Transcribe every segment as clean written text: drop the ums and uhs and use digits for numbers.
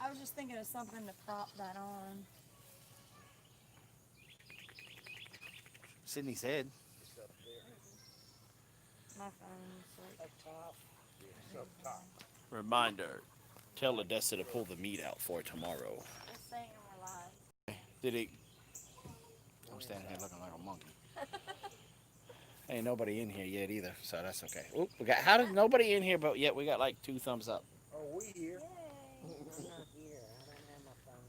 I was just thinking of something to prop that on. Sydney's head. It's up there. My phone's like... Up top. It's up top. Reminder, tell Odessa to pull the meat out for tomorrow. It's saying we're live. Did it? I'm standing here looking like a monkey. Ain't nobody in here yet either, so that's okay. Oop, we got, how did nobody in here, but yet we got like 2 thumbs up. Oh, we here. Yay. I'm not here. I don't have my phone.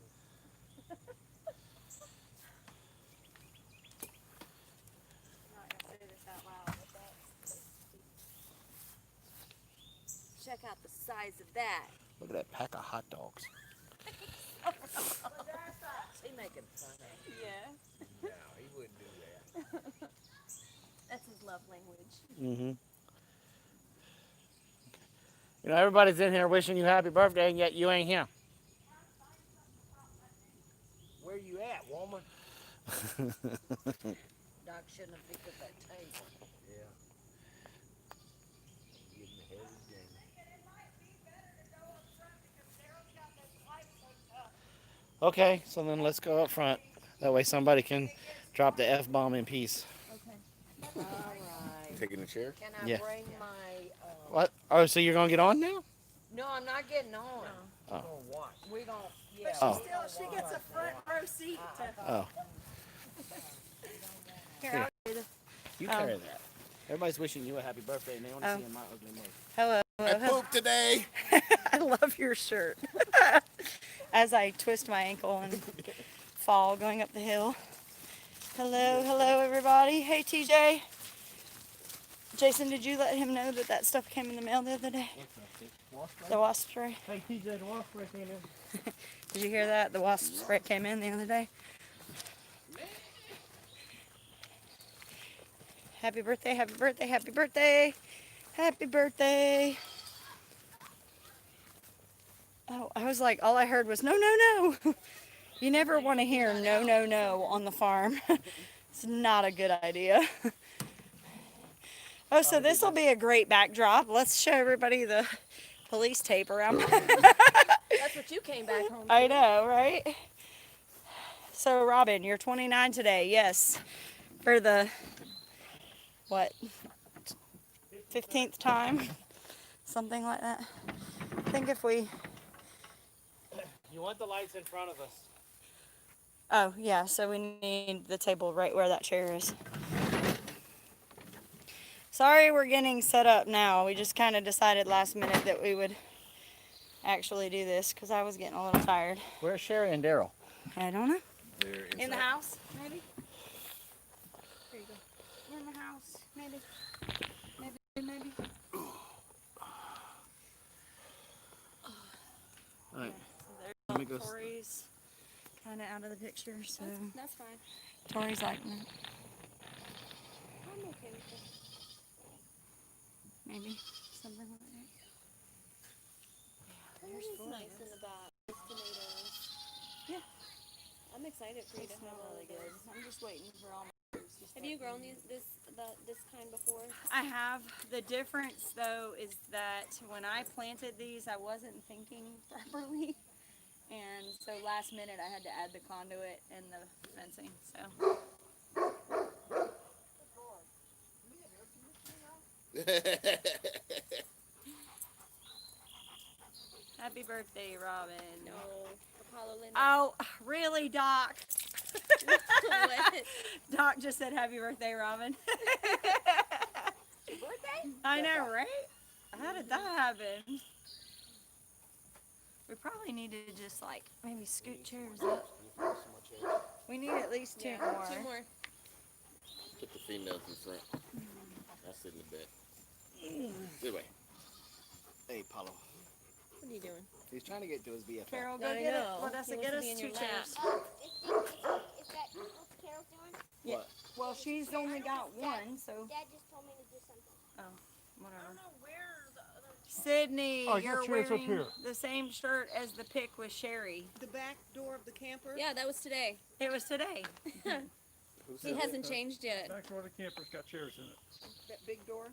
I'm not gonna say this out loud, but that's... Check out the size of that. Look at that pack of hot dogs. He making fun of me. Yeah. No, he wouldn't do that. That's his love language. Mm-hmm. You know, everybody's in here wishing you happy birthday, and yet you ain't here. Where you at, woman? Doc shouldn't have picked up that table. Yeah. Getting ahead of the game. Okay, so then let's go up front. That way somebody can drop the F-bomb in peace. All right. Taking a chair? Can I Yeah. bring my, What? Oh, so you're going to get on now? No, I'm not getting on. Oh. Oh, what? We don't, yeah. Oh. Still, she gets a front row seat to... Oh, Here, I'll do this. you carry that. Everybody's wishing you a happy birthday, and they want to see my ugly mug. Hello. I pooped today. I love your shirt. As I twist my ankle and fall going up the hill. Hello everybody. Hey TJ. Jason, did you let him know that that stuff came in the mail the other day? The wasp spray. Hey, TJ, the wasp spray came in. Did you hear that? The wasp spray came in the other day. Happy birthday, happy birthday, happy birthday. Happy birthday. Oh, I was like, all I heard was, no, no, no. You never want to hear no, no, no on the farm. It's not a good idea. Oh, so this will be a great backdrop. Let's show everybody the police tape around. That's what you came back home to. I know, right? So, Robyn, you're 29 today, yes. For the, what, 15th time? Something like that. I think if we... You want the lights in front of us. Oh, yeah, so we need the table right where that chair is. Sorry we're getting set up now. We just kind of decided last minute that we would actually do this because I was getting a little tired. Where's Sherry and Daryl? I don't know. They're In the house, maybe? There you go. In the house, maybe. Maybe. All right. So Let me there's go Tori's kind of out of the picture, so That's fine. Tori's liking it. I'm okay with that. Maybe something like that. There's nice in the back. There's tomatoes. Yeah. I'm excited for you to have all Really of good. those. I'm just waiting for all my fruits to Have start you grown coming. this kind before? I have. The difference though is that when I planted these, I wasn't thinking properly. And so last minute I had to add the conduit and the fencing, so. Happy birthday, Robyn. No. Apollo Linda. Oh, really, Doc? What? Doc just said happy birthday, Robyn. Your birthday? I know, right? How did that happen? We probably need to just like maybe scoot chairs up. We need at least two more. Two more. Put the females in front. I'll sit in the bed. Good way. Hey, Paulo. What are you doing? He's trying to get to his BFF. Carol, go I get it. know. Let us He get wants to us be in two your chairs. lap. Is that what Carol's doing? Yeah. Well, she's only got one, so Dad just told me to do something. whatever. Sydney, Oh, your you're chair's up wearing here. the same shirt as the pic with Sherry. The back door of the camper? Yeah, that was today. It was today. He hasn't changed yet. Back door of the camper's got chairs in it. That big door?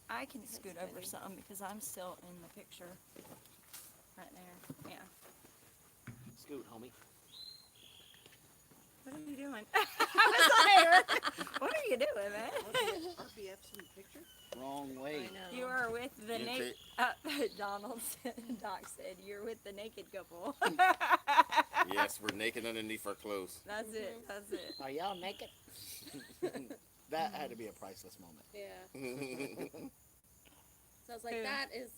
I can scoot over some because I'm still in the picture. Right there. Yeah. Scoot, homie. What are you doing? I was like, what are you doing, man? RBF's in the picture? Wrong I way. know. You are with the You naked. Doc said you're with the naked couple. Yes, we're naked underneath our clothes. That's it. That's it. Are y'all naked? That had to be a priceless moment. Yeah. So I was like, Who? that is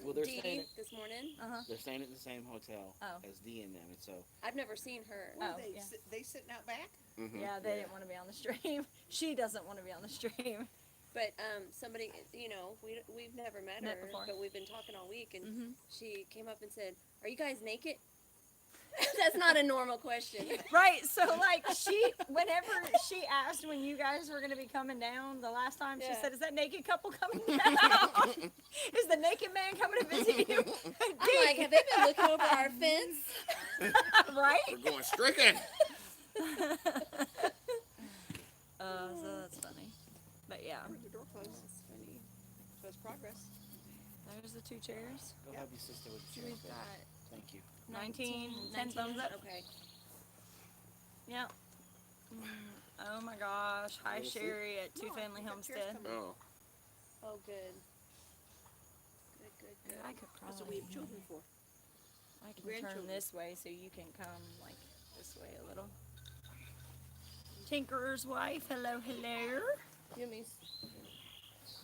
Well, they're Dee saying Dee this morning. They're staying at the same hotel Oh. as Dee and them, and so I've never seen her. What Oh, are they, yeah. they sitting out back? Mm-hmm. Yeah, they didn't want to be on the stream. She doesn't want to be on the stream. But somebody, you know, we've never met Met her, before. but we've been talking all week, and Mhm. she came up and said, "Are you guys naked?" That's not a normal question. Right. So like whenever she asked when you guys were going to be coming down the last time, she Yeah. said, "Is that naked couple coming down? Is the naked man coming to visit you?" I'm like, have they been looking over our fence? Right. We're going stricken. So that's funny. But yeah, I heard the door close. That's funny. So it's progress. there's the 2 chairs. go help your sister with the chairs. We've babe. got 19, 10 thumbs up. Okay. Yep. Oh my gosh. Hi, Sherry at Two Family Homestead. Oh. Oh, good. Good. I could That's what probably, we have children for. I can turn grandchildren. this way so you can come like this way a little. Tinkerer's wife, hello. Yummies.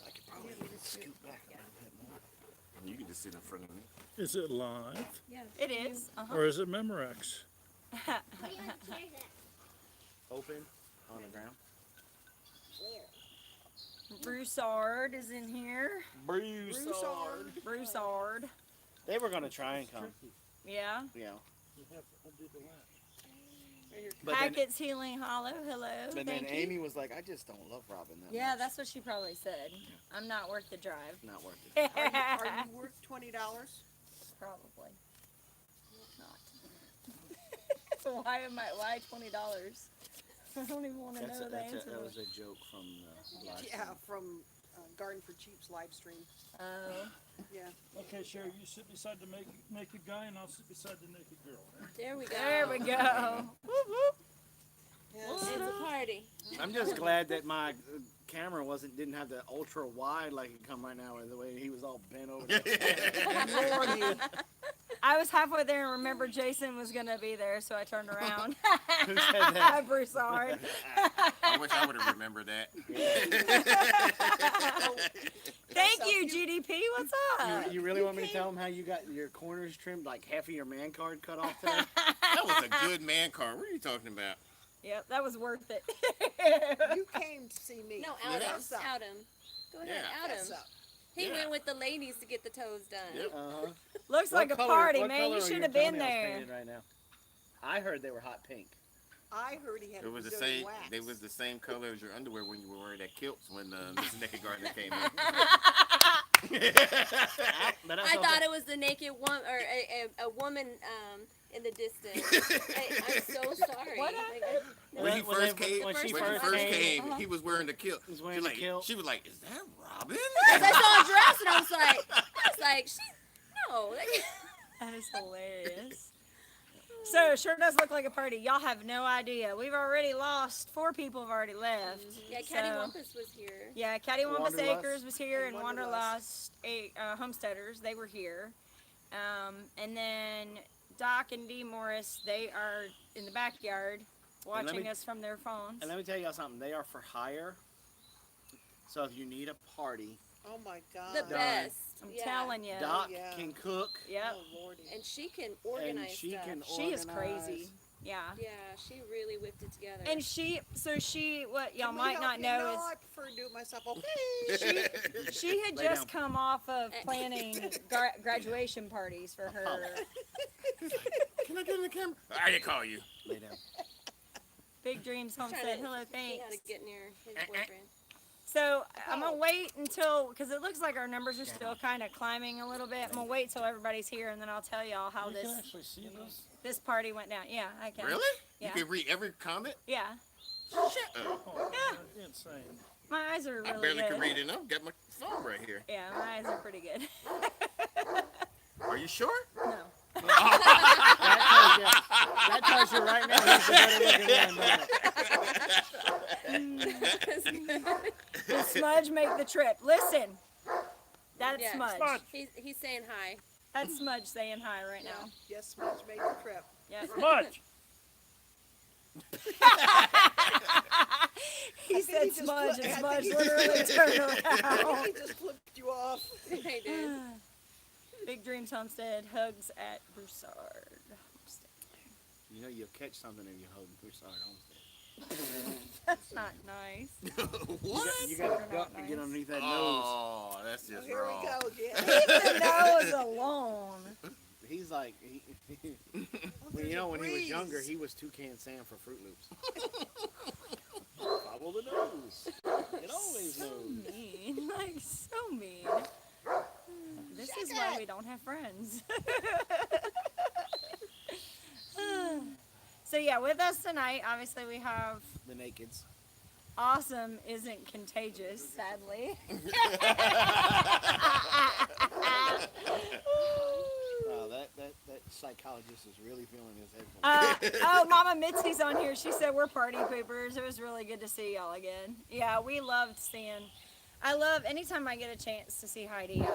I could probably scoot back a little bit more. You can just sit in front of me. Is it live Yeah. It is. Uh-huh. or is it Memorex? Where do you have the chairs at? Open on the ground. Broussard is in here. Broussard. Broussard. They were gonna try and come, Yeah. you know. You have to undo the latch. But then, Hackett's Healing Hollow, hello. but then Thank you. Amy was like, I just don't love Robyn that Yeah, much. that's what she probably said. I'm not worth the drive. Not worth it. Are you worth $20? Probably. Not. So why $20? I don't even want to know the answer. That was a joke from the live Yeah, from Garden for Cheap's live stream. Oh. Yeah. Okay, Sherry, you sit beside the naked guy, and I'll sit beside the naked girl. There we go. There we go. Whoop, whoop. Yes. It's a party. I'm just glad that my camera didn't have the ultra wide like it come right now, the way he was all bent over. Lordy. I was halfway there and remembered Jason was going to be there, so I turned around. Who said that? Broussard. I wish I would have remembered that. Thank you, GDP. What's up? You really want me to tell him how you got your corners trimmed, like half of your man card cut off today? That was a good man card. What are you talking about? Yep, that was worth it. You came to see me. No, out him. Fess up. Out him. Go ahead, Yeah. out Fess him. up. He Yeah. went with the ladies to get the toes done. Yep. Uh-huh. Looks like a party, man. You are should your have been toenails there. painted right now? I heard they were hot pink. I heard he had It was the Brazilian same. wax. They was the same color as your underwear when you were wearing that kilts when Mrs. Naked Gardener came in. But I thought it was the naked woman or a woman in the distance. I'm so sorry. What happened? When he When first they- came, when she when he first first came, came, he was wearing the kilt. He was wearing the kilt. She was like, "Is that Robyn?" Because I saw a dress and I was like, no. Like, That is hilarious. So it sure does look like a party. Y'all have no idea. We've already lost 4 people have already left. yeah, Caddy So- Wampus was here. Yeah, Cattywampus Wanderlust. Acres was here, and And Wanderlust Homesteaders, they were here. And then Doc and Dee Morris, they are in the backyard watching me- us from their phones. And let me tell y'all something. They are for hire. So if you need a party, Oh my God. The best. I'm Yeah. telling you. Doc yeah. can cook. Yep. Oh Lordy. And she can And organize she stuff. can She is organize. crazy. Yeah. Yeah, she really whipped it together. And what y'all Can we might help not you? know No, I prefer to do it myself. Okay. is she had Lay just down. come off of planning graduation parties for her. Can I get in the camera? I didn't call you. Lay down. Big Dreams Trying Homestead. to Hello, see thanks. how to get near his boyfriend. So I'm gonna wait until, because it looks like our numbers are still kind of climbing a little bit. I'm gonna wait till everybody's here, and then I'll tell y'all how You this can actually see this. this party went down. Yeah, I can. Really? Yeah. You can read every comment? Yeah, Oh, Oh, Yeah. that's insane. my eyes are really I barely good. can read enough. Got my phone right here. Yeah, my eyes are pretty good. Are you sure? No. That That tells you right now he's the better looking one, don't it? Did Smudge make the trip? Listen, that's Yeah. Smudge. Smudge. He's saying hi. That's Smudge saying hi right now. Yes, Smudge made the trip. Yes. Much. He I said think he just Smudge, flipped- and I Smudge think he literally just- turned He around. just flipped you off. I did. Big Dreams Homestead, hugs at Broussard. You know you'll catch something if you hold Broussard Homestead. That's not nice. What? You got to Super duck not to get nice. underneath that nose. Oh, that's Oh, just here wrong. we go again. Leave the nose alone. He's like, when he was younger, he was Toucan Sam for Fruit Loops. Follow the nose. It always So knows. mean. Like, so mean. This is why we don't have friends. So yeah, with us tonight, obviously we have The nakeds. Awesome isn't contagious, sadly. Wow, that psychologist is really feeling his headphones. Oh, Mama Mitzi's on here. She said we're party poopers. It was really good to see y'all again. Yeah, we loved seeing. I love anytime I get a chance to see Heidi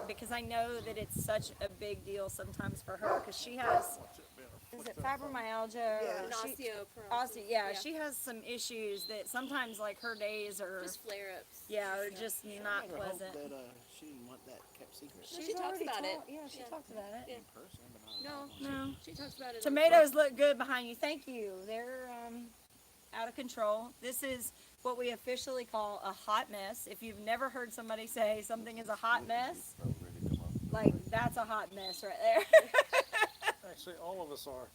because I know that it's such a big deal sometimes for her because she has. Is it fibromyalgia? Yeah. Or An she, osteoporosis. yeah, she has some issues that sometimes like her days are Just flare-ups. yeah are just not I hope pleasant. that she didn't want that kept secret. She talks already about it. Yeah, she Yeah. talks about it. Yeah. In person, but No, No. she talks about it. Tomatoes look good behind you. Thank you. They're out of control. This is what we officially call a hot mess. If you've never heard somebody say something is a hot mess, like that's a hot mess right there. Actually, all of us are.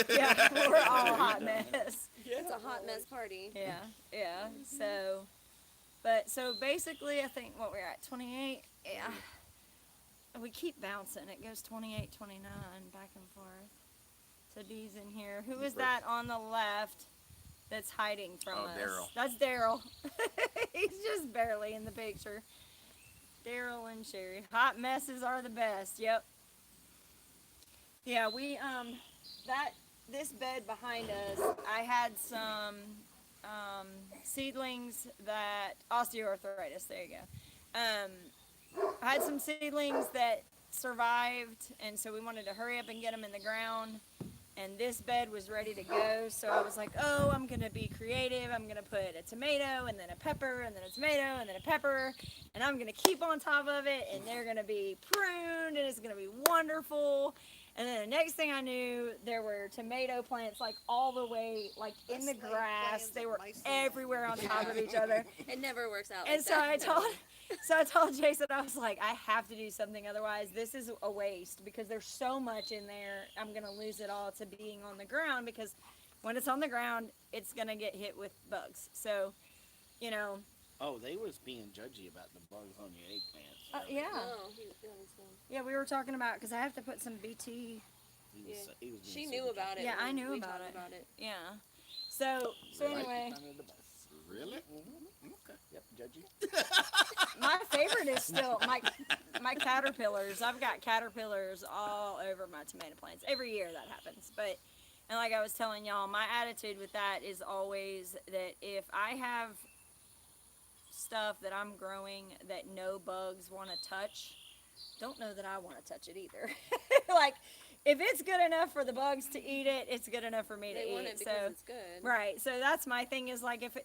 Yeah, we're all a hot mess. It's a hot mess party. Yeah, yeah. So basically, I think what we're at 28. Yeah. We keep bouncing. It goes 28, 29, back and forth. So D's in here. Who is that on the left that's hiding from us? Daryl. That's Daryl. He's just barely in the picture. Daryl and Sherry. Hot messes are the best. Yep. Yeah, we this bed behind us, I had some seedlings that osteoarthritis. There you go. I had some seedlings that survived, and so we wanted to hurry up and get them in the ground. And this bed was ready to go, so I was like, oh, I'm gonna be creative. I'm gonna put a tomato and then a pepper and then a tomato and then a pepper, and I'm gonna keep on top of it, and they're gonna be pruned, and it's gonna be wonderful. And then the next thing I knew, there were tomato plants like all the way like in the grass. They were everywhere on top of each other. It never works out. And like so that. I told Jason, I was like, I have to do something, otherwise this is a waste because there's so much in there. I'm gonna lose it all to being on the ground because when it's on the ground, it's gonna get hit with bugs. So, you know. Oh, they was being judgy about the bugs on your eggplants. Yeah. Oh, he was one. Yeah, we were talking about because I have to put some BT. He Yeah. he was being She super knew about it. Yeah, I when knew we about talked it. about it. Yeah. So anyway, Under the bus. Really? Okay. Yep, judgy. my favorite is still my caterpillars. I've got caterpillars all over my tomato plants. Every year that happens. But, and like I was telling y'all, my attitude with that is always that if I have stuff that I'm growing that no bugs want to touch, don't know that I want to touch it either. Like, if it's good enough for the bugs to eat it, it's good enough for me to They eat. want it So, because it's good. right. So that's my thing is like if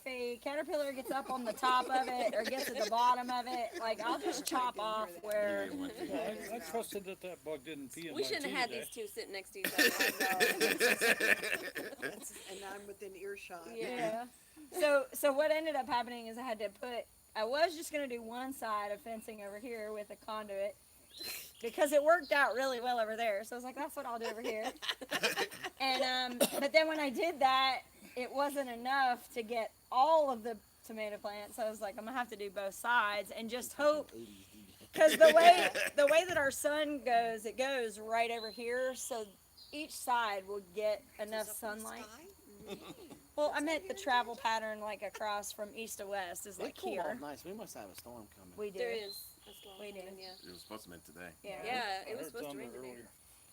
a caterpillar gets up on the top of it or gets at the bottom of it, like I'll just chop off where. I trusted that bug didn't pee in We my shouldn't tea have had today. these two sitting next to each other. And I'm within earshot. Yeah. So what ended up happening is I was just gonna do one side of fencing over here with a conduit because it worked out really well over there. So I was like, that's what I'll do over here. And but then when I did that, it wasn't enough to get all of the tomato plants. So I was like, I'm gonna have to do both sides and just hope. Because the way that our sun goes, it goes right over here, so each side will get enough sunlight. Well, I meant the travel pattern, like across from east to west, is They like cooled here. off nice. We must have a storm coming. We do. There is a storm We do. coming, yeah. It was supposed to be today. Yeah. Yeah, it was I heard supposed to thunder rain today. earlier.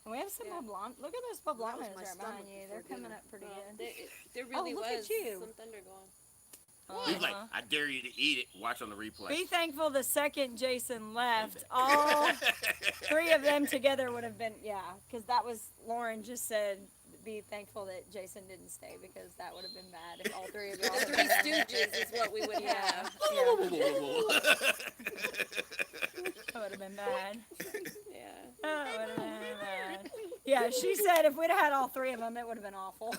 And we have some Yeah. poblano. Look at those poblanos my right behind stomach you. They're before coming dinner. up pretty Well, good. there really look at was you. some thunder going. He's like, Uh-huh. I dare you to eat it. Watch on the replay. Be thankful the second Jason left, all three of them together would have been, yeah, because that was, Lauren just said, be thankful that Jason didn't stay because that would have been bad if all three of y'all The had Three been there. Stooges is what we would Yeah, have. that would have been bad. Yeah. That would have been bad. Yeah, she said if we'd have had all three of them, it would have been awful.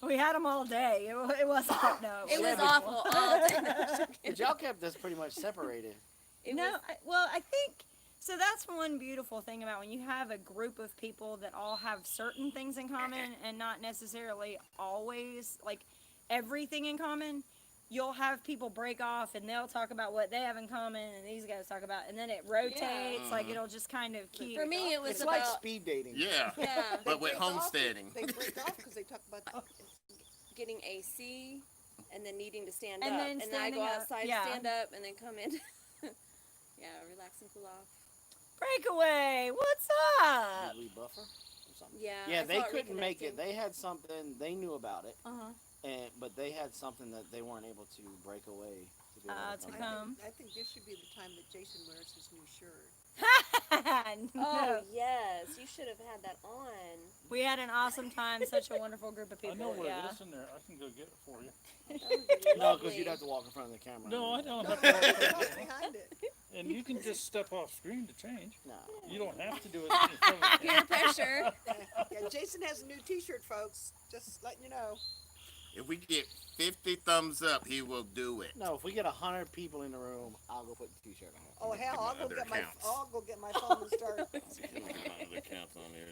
We had them all day. It wasn't, no. It was wasn't awful all day. But y'all kept us pretty much separated. It No, was- I think so. That's one beautiful thing about when you have a group of people that all have certain things in common and not necessarily always like everything in common. You'll have people break off and they'll talk about what they have in common, and these guys talk about, and then it rotates. Like it'll just kind of keep. For me, it was It's about like speed dating. Yeah. yeah, But with break off- homesteading. They break off because they talk about getting AC and then needing to stand And up, then and then I standing go up, outside, yeah. stand up, and then come in. Yeah, relax and cool off. Breakaway, what's up? Usually buffer or something. Yeah. Yeah, I they saw it couldn't make it. reconnecting. They had something. They knew about it, Uh but they had something that they weren't able to break away to be able To to come. come. I think this should be the time that Jason wears his new shirt. huh. Oh No. yes, you should have had that on. We had an awesome time. Such a wonderful group of I know people. where Yeah. it is in there. I can go get it for you. That would be No, lovely. because you'd have to walk in front of the camera. No, I don't No, have no, to. it's not behind it. And you can just step off screen to change. No. You don't have to do it in front of the Peer pressure. Yeah, Jason has a new T-shirt, folks. Just letting you know. If we get 50 thumbs up, he will do it. No, if we get 100 people in the room, I'll go put the T-shirt on. Oh hell, I'll go other get my accounts. I'll go get my phone and start.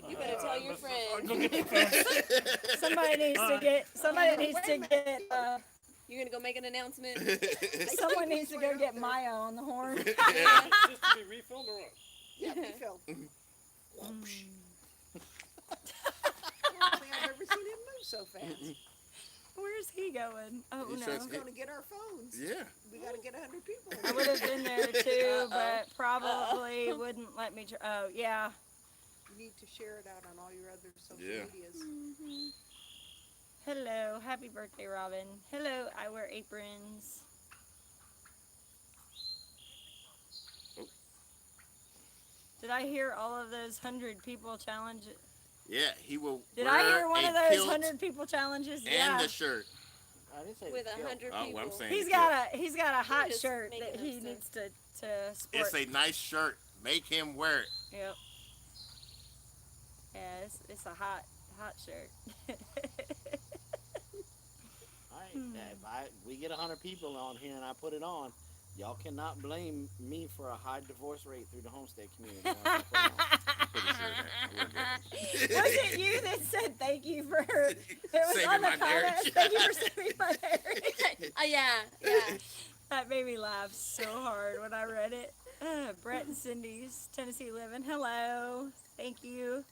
You better tell your friend. Go get the phone. Somebody needs to get. Somebody needs to get. You're gonna go make an announcement. Someone needs to go get Maya on the horn. Just to be refilled or what? Yeah, me Phil. I don't think I've ever seen him move so fast. Where's he going? Oh He no. says- We're going to get our phones. Yeah. We got to get 100 people. I would have been there too, but probably wouldn't let me. Oh yeah. You need to share it out on all your other social Yeah. medias. Hello, happy birthday, Robyn. Hello, I wear aprons. Oh. Did I hear all of those 100 people challenges? Yeah, he will. Did wear I hear one a of those kilt 100 people challenges? and Yeah. the shirt. I didn't say With kill. 100 Oh, people. well, I'm saying He's the got a hot just shirt making that up he stuff. needs to sport. It's a nice shirt. Make him wear it. Yep. Yeah, it's a hot shirt. All right, if we get 100 people on here and I put it on, y'all cannot blame me for a high divorce rate through the Homestead community. when I put it on. I'm pretty sure of that. I will get it. Was it you that said thank you for it was Saving on the my comments? marriage. Thank you for saving my marriage. Yeah. That made me laugh so hard when I read it. Brett and Cindy's Tennessee Living. Hello. Thank you.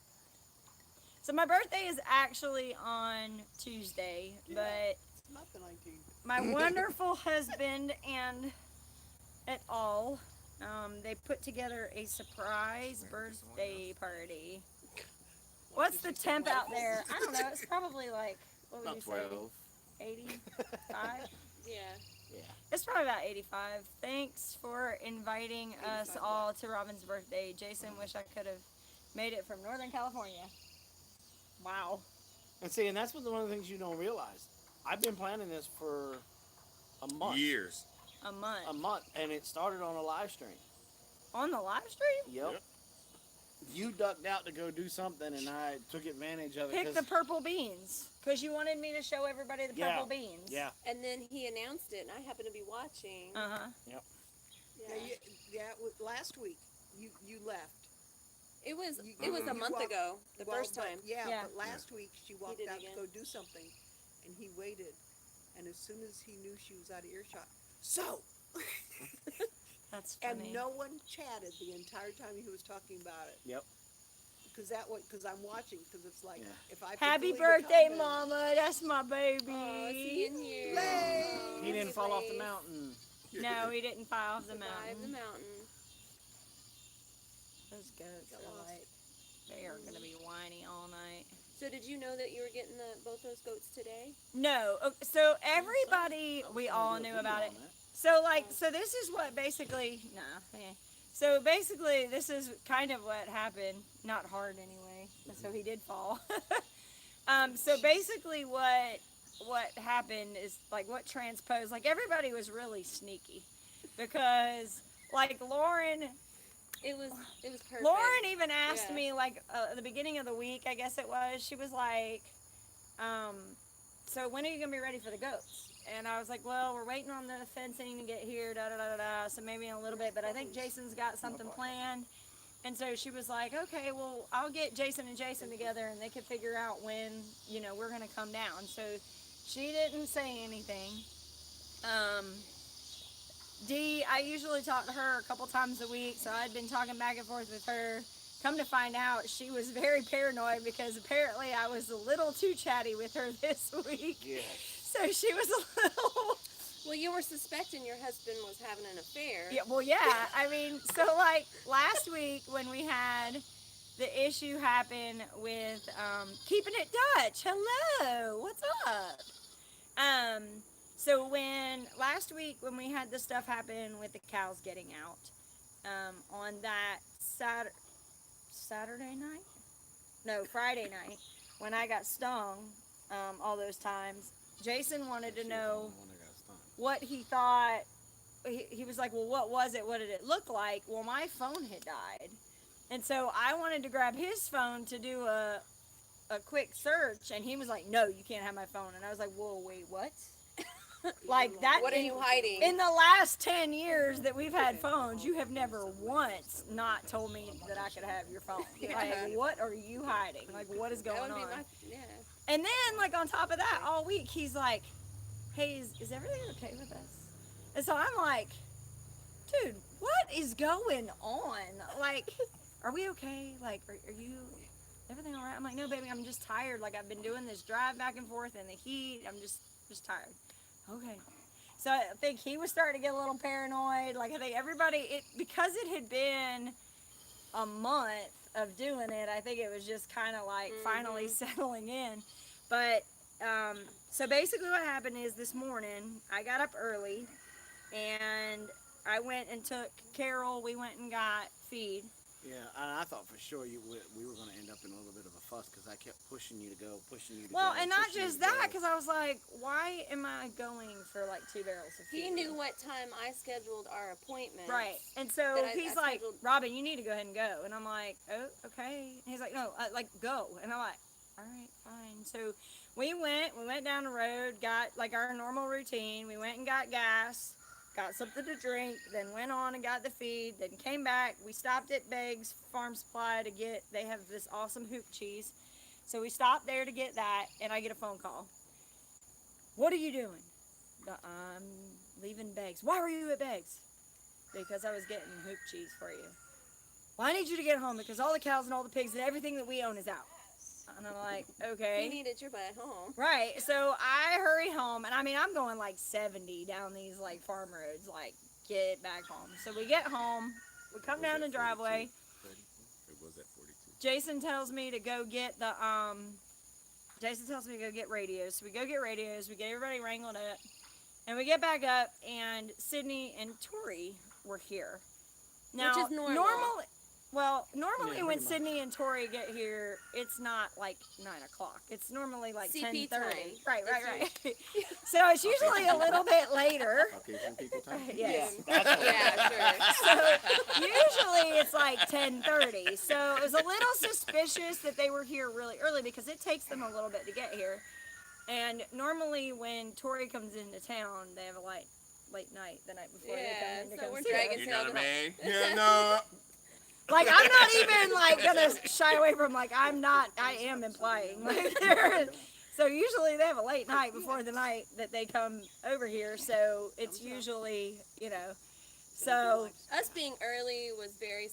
So my birthday is actually on Tuesday, but It's not the 19th. my wonderful husband and et al. They put together a surprise birthday party. What's the temp out there? I don't know. It's probably like, what would About you say? 12. 85? Yeah. It's probably about 85. Thanks for inviting us 85 all to Robyn's birthday. Jason, wish I could have made it from Northern California. Wow. And see, and that's one of the things you don't realize. I've been planning this for a month. Years. A month. A month, and it started on a live stream. On the live stream? Yep. Yep. You ducked out to go do something, and I took advantage of it. Pick 'cause- the purple beans. Because you wanted me to show everybody the Yeah. purple beans. Yeah. And then he announced it, and I happened to be watching. Uh-huh. Last week you left. It was You- it was a you month walked- ago, the Well, first but- time. Yeah. But last week she walked did out again. to go do something, and he waited. And as soon as he knew she was out of earshot, so That's funny. and no one chatted the entire time he was talking about it. Yep. Because I'm watching. Because it's like Yeah. if I could Happy delete a birthday, comment- Mama. That's my baby. Oh, is he in here? Yay! He didn't fall off the Race. mountain. No, he didn't fall off the Survive the mountain. mountain. Those goats Got are lost. like... They are gonna be whiny all night. So did you know that you were getting both those goats today? No, so everybody, we all knew about it. So so this is what basically, So basically, this is kind of what happened. Not hard anyway. So he did fall. So basically, what happened is like what transposed. Like everybody was really sneaky, because like Lauren. It was perfect. Lauren even asked me like at the beginning of the week, I guess it was. She was like, "So when are you gonna be ready for the goats?" And I was like, "Well, we're waiting on the fencing to get here, da da da da da. So maybe in a little bit, but I think Jason's got something planned." And so she was like, "Okay, well, I'll get Jason and Jason together, and they can figure out when we're gonna come down." So she didn't say anything. Dee, I usually talk to her a couple times a week, so I'd been talking back and forth with her. Come to find out, she was very paranoid because apparently I was a little too chatty with her this week. Yeah. So she was a little... Well, you were suspecting your husband was having an affair. Yeah, well, yeah. I mean, so like last week when we had the issue happen with Keeping It Dutch. Hello, what's up? So last week when we had the stuff happen with the cows getting out, on that Friday night, when I got stung all those times, Jason wanted to know what he thought. He was like, well, what was it? What did it look like? Well, my phone had died. And so I wanted to grab his phone to do a quick search, and he was like, no, you can't have my phone. And I was like, whoa, wait, what? Like that. What are you hiding? In the last 10 years that we've had phones, you have never once not told me that I could have your phone. Like, what are you hiding? Like, what is going That would on? be yeah. And then, like, on top of that, all week, he's like, hey, is everything okay with us? And so I'm like, dude, what is going on? Like, are we okay? Like, are you, everything all right? I'm like, no, baby, I'm just tired. Like, I've been doing this drive back and forth in the heat. I'm just tired. Okay. So I think he was starting to get a little paranoid. Like, I think everybody, because it had been a month of doing it, I think it was just kind of like finally settling in. But, so basically what happened is this morning, I got up early and I went and took Carol, we went and got feed. Yeah, I thought for sure we were going to end up in a little bit of a fuss because I kept pushing you to go. Well, and not just that, because I was like, why am I going for like 2 barrels of feed? He knew what time I scheduled our appointment. Right. And so he's like, Robyn, you need to go ahead and go. And I'm like, oh, okay. And he's like, no, like, go. And I'm like, all right, fine. So we went down the road, got like our normal routine. We went and got gas, got something to drink, then went on and got the feed, then came back. We stopped at Beg's Farm Supply to they have this awesome hoop cheese. So we stopped there to get that, and I get a phone call. What are you doing? I'm leaving Beg's. Why were you at Beg's? Because I was getting hoop cheese for you. Well, I need you to get home because all the cows and all the pigs and everything that we own is out. And I'm like, okay. You needed your butt home. Right. So I hurry home, and I mean, I'm going like 70 down these like farm roads, like get back home. So we get home, we come down the driveway. It was at 42. Jason tells me to go get radios. So we go get radios, we get everybody wrangled up, and we get back up, and Sydney and Tori were here. Now, which is normal. Normally when Sydney and Tori get here, it's not like 9 o'clock. It's normally like CP 10:30. time. Right. So it's usually a little bit later. Caucasian people time? Yes. Yeah, sure. So usually it's like 10:30. So it was a little suspicious that they were here really early because it takes them a little bit to get here. And normally when Tori comes into town, they have a late night the night before they come in to so come we're see dragging us. You know what I mean? Yeah, no. Like, I'm not even, like, gonna shy away from, like, I am implying. Like, so usually they have a late night before the night that they come over here, so it's usually, so. Us being early was very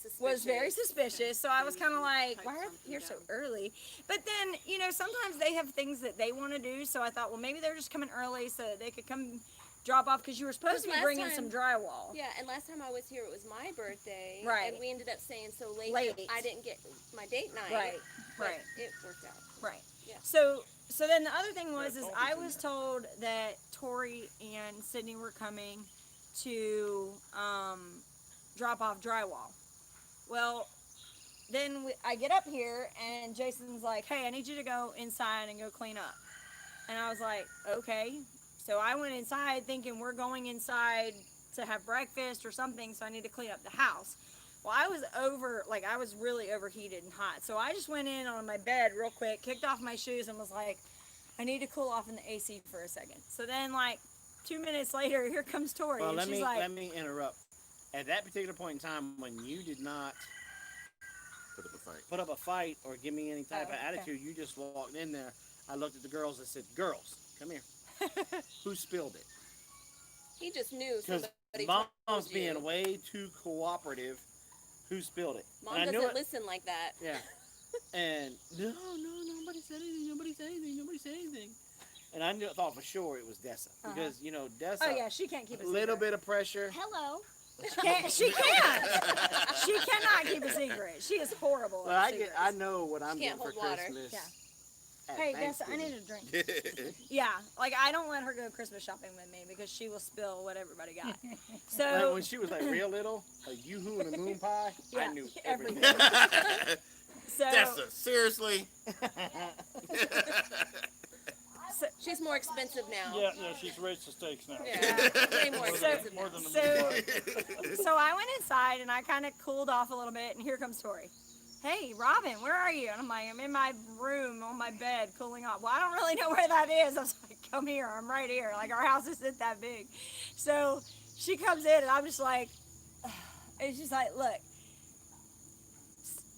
suspicious. So I was kind of like, why are they here so early? But then, sometimes they have things that they want to do, so I thought, well, maybe they're just coming early so that they could come drop off because you were supposed to be Last bringing time- some drywall. Yeah, and last time I was here, it was my birthday. Right. And we ended up staying so late, Late. that I didn't get my date night. Right, but right. It worked out. Right. Yeah. So then the other thing was, Yeah, is Paul I was in was there. told that Tori and Sydney were coming to drop off drywall. Well, then I get up here and Jason's like, hey, I need you to go inside and go clean up. And I was like, okay. So I went inside thinking we're going inside to have breakfast or something, so I need to clean up the house. Well, I was really overheated and hot. So I just went in on my bed real quick, kicked off my shoes, and was like, I need to cool off in the AC for a second. So then, like, 2 minutes later, here comes Tori, Well, and let she's me like, let me interrupt. At that particular point in time, when you did not Put up a fight. put up a fight or give me any type Oh, of okay. attitude, you just walked in there. I looked at the girls and said, "Girls, come here. Who spilled it?" He just knew Because somebody Mom's told you. being way too cooperative. Who spilled it? Mom And I knew doesn't it. listen like that. Yeah. And no, nobody said anything. Nobody said anything. And I thought for sure it was Dessa because Dessa. oh, yeah, she can't keep a a little secret. bit of pressure. Hello. She can't. She cannot keep a secret. She is horrible Well, at secrets. I know what I'm She getting can't for hold water. Christmas. Yeah. at Hey, Dessa, I Thanksgiving. need a drink. Yeah, like I don't let her go Christmas shopping with me because she will spill what everybody got. Like, So when she was like real little, a yoo-hoo and a moon pie, Yeah, I knew everything. everything. so Dessa, seriously? She's more expensive now. Yeah, she's raised the stakes now. Yeah, way more expensive More now. than the So- moon pie. so I went inside and I kind of cooled off a little bit, and here comes Tori. Hey, Robyn, where are you? And I'm like, I'm in my room on my bed cooling off. Well, I don't really know where that is. I was like, come here, I'm right here. Like, our house isn't that big. So she comes in and I'm just like, and she's like, look,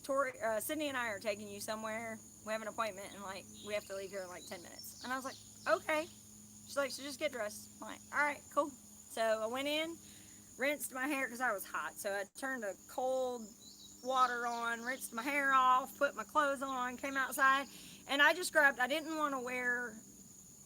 Tori, Sydney and I are taking you somewhere. We have an appointment and like, we have to leave here in like 10 minutes. And I was like, okay. She's like, so just get dressed. I'm like, all right, cool. So I went in, rinsed my hair because I was hot. So I turned a cold water on, rinsed my hair off, put my clothes on, came outside, and I just grabbed, I didn't want to wear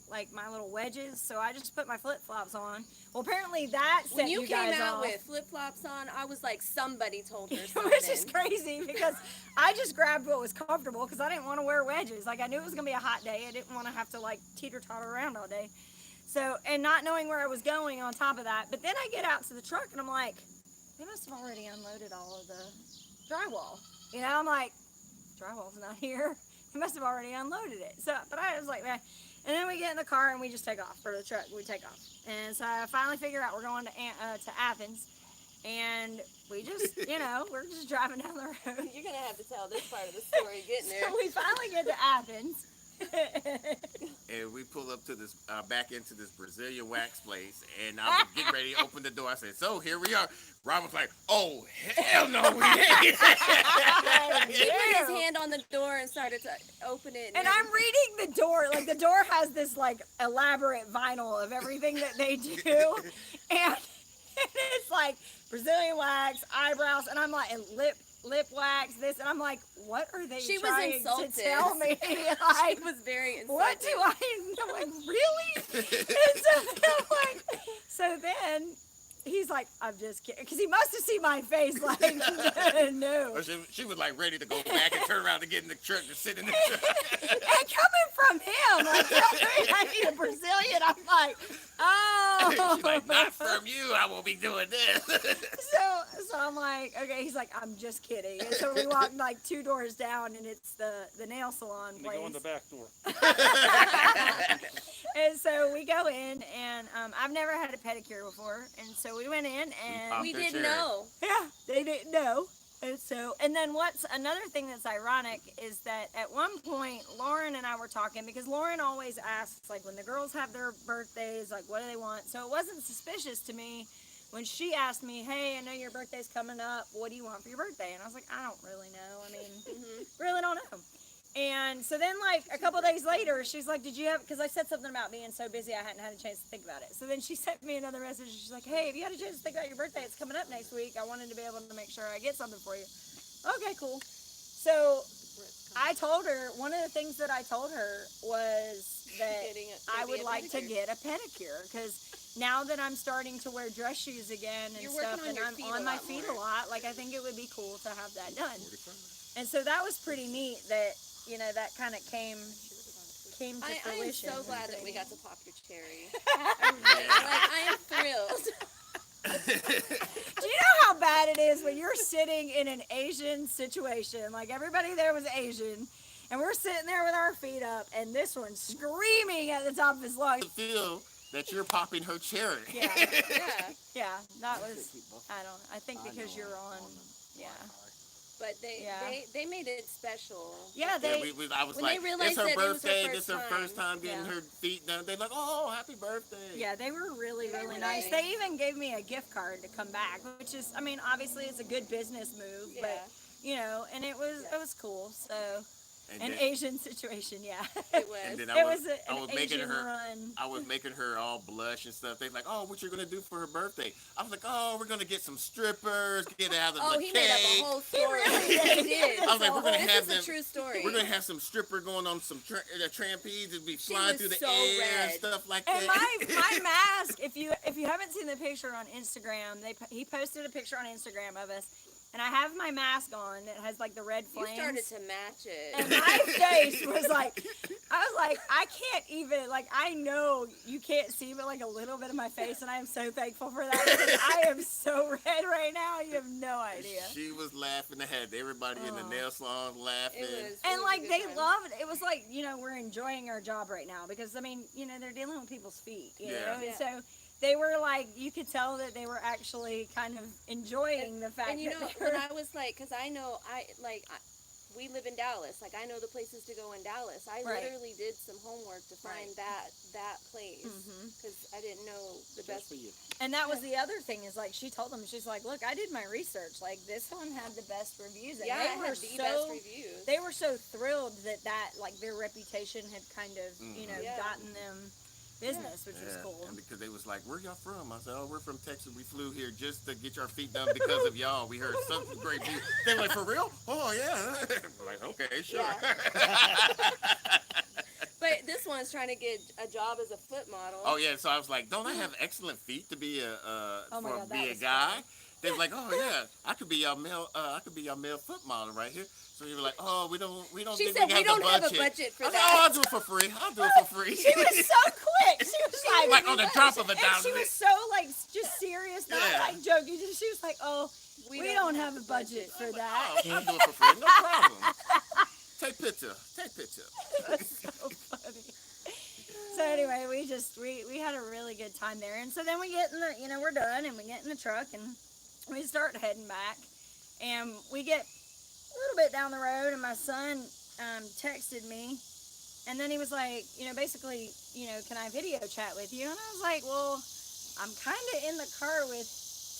like my little wedges, so I just put my flip-flops on. Well, apparently that set When you came guys out off. with flip-flops on, I was like, somebody told her It something. was just crazy because I just grabbed what was comfortable because I didn't want to wear wedges. Like, I knew it was going to be a hot day. I didn't want to have to like teeter-totter around all day. So, and not knowing where I was going on top of that. But then I get out to the truck and I'm like, they must have already unloaded all of the drywall. You know, I'm like, drywall's not here. They must have already unloaded it. So, but I was like, man. And then we get in the car and we just take off for the truck. We take off. And so I finally figure out we're going to Athens. And we just, we're just driving down the road. You're going to have to tell this part of the story getting there. So we finally get to Athens. And we pull up to this back into this Brazilian wax place, and I was getting ready to open the door. I said, "So here we are." Robyn was like, "Oh hell no, we ain't." He put his hand on the door and started to open it. And I'm reading the door. Like, the door has this, like, elaborate vinyl of everything that they do. And it's, like, Brazilian wax, eyebrows, and I'm like, and lip wax, this. And I'm like, what are they She was trying insulted. to tell me? She Like, was very insulted. what do I know? Like, really? And so I'm like, so then he's like, I'm just kidding. Because he must have seen my face, like, no. Or she was like ready to go back and turn around to get in the truck to sit in the truck. And coming from him, like, telling me I need a Brazilian, I'm like, oh. She's like, "Not from you, I won't be doing this." So I'm like, okay. He's like, I'm just kidding. And so we walk like 2 doors down, and it's the nail salon And place. they go in the back door. And so we go in, and I've never had a pedicure before, and so we went in, and We Their didn't chair. know. yeah, they didn't know. And then what's another thing that's ironic is that at one point Lauren and I were talking, because Lauren always asks, like, when the girls have their birthdays, like, what do they want? So it wasn't suspicious to me when she asked me, hey, I know your birthday's coming up, what do you want for your birthday? And I was like, I don't really know. I mean, really don't know. And so then, like, a couple days later, she's like, did you have, because I said something about being so busy I hadn't had a chance to think about it. So then she sent me another message. She's like, hey, have you had a chance to think about your birthday? It's coming up next week. I wanted to be able to make sure I get something for you. Okay, cool. So I told her, one of the things that I told her was that Getting I maybe would a like to pedicure. get a pedicure, because now that I'm starting to wear dress shoes again and You're working stuff, on and your I'm feet on a my lot feet more. a lot, like I think it would be cool to have that done. And so that was pretty neat that, you know, that kind of came to I am fruition. so glad that we got to pop your cherry. I am thrilled. Do you know how bad it is when you're sitting in an Asian situation? Like everybody there was Asian, and we're sitting there with our feet up, and this one's screaming at the top of his lungs. Feel that you're popping her cherry. Yeah, Yeah, yeah, that was, I think because you're on, yeah. but they made it special. Yeah, I was when like, they realized it's her that it was her birthday. first This is her first time getting Yeah. her feet done. They're like, oh, happy birthday. Yeah, they were really, They really were nice. nice. They even gave me a gift card to come back, which is, I mean, obviously it's a good business move, Yeah. but you know, and it was cool. So And an then- Asian situation, yeah. It And was. then It was I an was making Asian her. run. I was making her all blush and stuff. They're like, "Oh, what you're gonna do for her birthday?" I was like, "Oh, we're gonna get some strippers, get out of Oh, the he cake. made up a whole story. really He did. I was like, we're gonna This have is them. a true story. We're gonna have some stripper going on some trampoline and be She flying was through the so air red. and stuff like And that. my mask, if you haven't seen the picture on Instagram, he posted a picture on Instagram of us, and I have my mask on that has like the red You flames. started to match it. And my face was like, I was like, I can't even, like, I know you can't see, but like a little bit of my face, and I am so thankful for that because I am so red right now. You have no idea. She was laughing ahead. Everybody in the Oh. nail salon laughing. And was like a good they time. loved it. It was like, you know, we're enjoying our job right now because I mean, you know, they're dealing with people's feet, you Yeah. know, and Yeah. so they were like, you could tell that they were actually kind of enjoying the fact And you that know, they when were. I was like, because I know, we live in Dallas. Like, I know the places to go in Dallas. I Right. literally did some homework to find that place Mhm. because I didn't know the best. for you. And that was the other thing is like she told them, she's like, look, I did my research. Like this one had the best reviews, and Yeah, they I were had the so best reviews. they were so thrilled that like their reputation had kind of you know Yeah. gotten them business, which was Yeah, cool. and because they was like, "Where y'all from?" I said, "Oh, we're from Texas. We flew here just to get our feet done because of y'all. We heard such great views." They were like, "For real? Oh yeah." I'm like, okay, sure. But this one's trying to get a job as a foot model. Oh yeah, so I was like, "Don't I have excellent feet to be Oh my God, that be a was guy?" funny. They were like, "Oh yeah, I could be your male. I could be your male foot model right here." So you were like, "Oh, we don't She think said we we don't the have a budget." budget for I said, that. "Oh, I'll do it for free. I'll do it for free." She was so quick. She was like, like on the drop of a and dime. she was so like just serious, not Yeah. like joking. She was like, oh, we don't have a the budget for Oh, that. I'll do it for free. No problem. Take picture. Take picture. That's so funny. So anyway, we had a really good time there, and so then we get in the, you know, we're done, and we get in the truck, and we start heading back, and we get a little bit down the road, and my son texted me, and then he was like, you know, basically, you know, can I video chat with you? And I was like, well, I'm kind of in the car with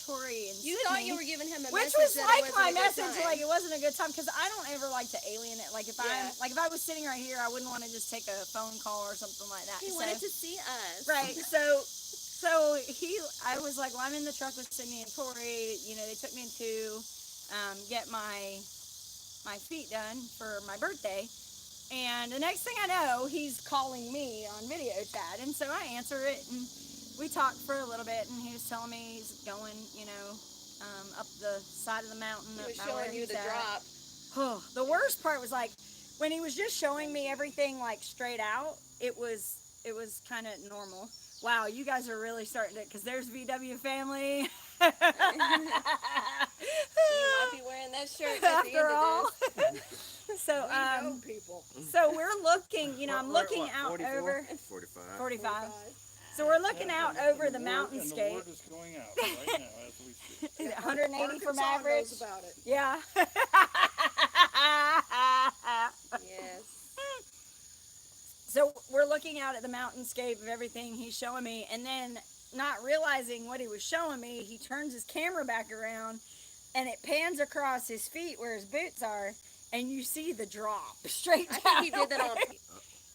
Tori and You Sydney. thought you were giving him a Which message was that like it my wasn't a good message, time. like it wasn't a good time because I don't ever like to alienate. Like if Yeah. if I was sitting right here, I wouldn't want to just take a phone call or something like that. He So- wanted to see us. right. So I was like, well, I'm in the truck with Sydney and Tori. You know, they took me to get my feet done for my birthday. And the next thing I know, he's calling me on video chat, and so I answer it, and we talked for a little bit, and he was telling me he's going, you know, up the side of the mountain. He up was by where showing you he's the at. drop. Oh, the worst part was like when he was just showing me everything like straight out. It was kind of normal. Wow, you guys are really starting to, because there's VW family. You might be wearing that shirt at the end After of all. this. So We know people. so we're looking, you know, I'm What, looking out 44? over 45. 45. So we're looking out over the And the mountainscape. word is going out right now as we speak. Is it 180 from Arkansas average? knows about it. Yeah. Yes. So we're looking out at the mountainscape of everything he's showing me, and then not realizing what he was showing me, he turns his camera back around, and it pans across his feet where his boots are, and you see the drop straight I down. think he did that on.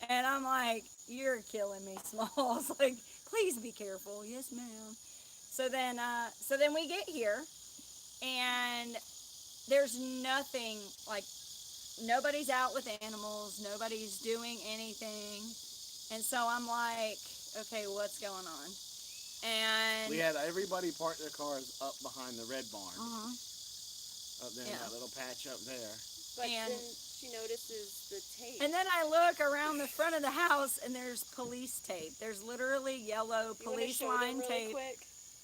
And I'm like, you're killing me, Smalls. Like, please be careful. Yes, ma'am. So then we get here, and there's nothing, like, nobody's out with animals. Nobody's doing anything. And so I'm like, okay, what's going on? And We had everybody park their cars up behind the red barn. Up there in Yeah. that little patch up there. But And- then she notices the tape. and then I look around the front of the house and there's police tape. There's literally yellow You wanna police show them line really tape. quick?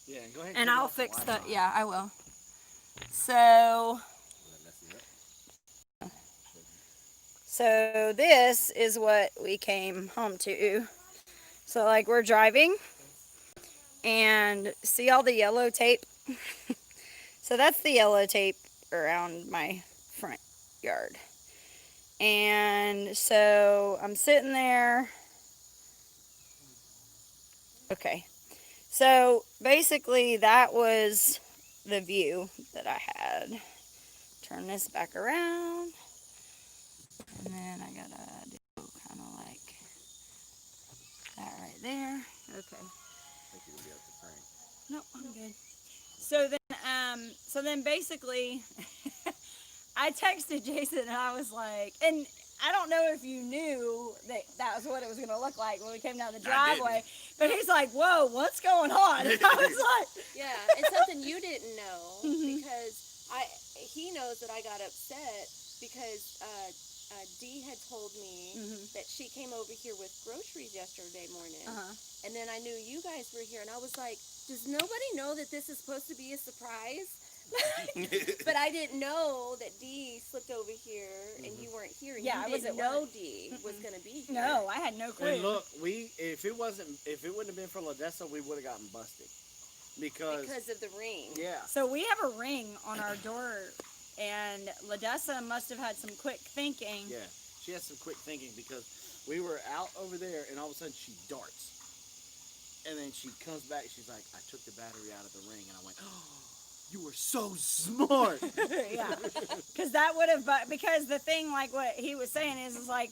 Yeah, go ahead. And turn I'll off fix the, Wi-Fi. yeah, I will. So, so this is what we came home to. So like we're driving and see all the yellow tape? So that's the yellow tape around my front yard. And so I'm sitting there. Okay. So basically that was the view that I had. Turn this back around. And then I gotta do kind of like that right there. Okay. No, I'm good. So then basically I texted Jason and I was like, and I don't know if you knew that that was what it was going to look like when we came down the driveway, but he's like, whoa, what's going on? And I was like, Yeah, it's something you didn't know Mhm. because he knows that I got upset because Dee had told me Mhm. that she came over here with groceries yesterday morning. And then I knew you guys were here, and I was like, does nobody know that this is supposed to be a surprise? But I didn't know that Dee slipped over here, and you weren't here. And Yeah, I you was didn't at know work. Dee was going to be here. no, I had no clue. And look, if it wouldn't have been for Ladessa, we would have gotten busted. Because of the ring. Yeah. So we have a ring on our door, and Ladessa must have had some quick thinking. Yeah. She had some quick thinking because we were out over there and all of a sudden she darts. And then she comes back, she's like, I took the battery out of the ring, and I went, oh, you were so smart. Yeah, because that would have, because the thing, like what he was saying is like,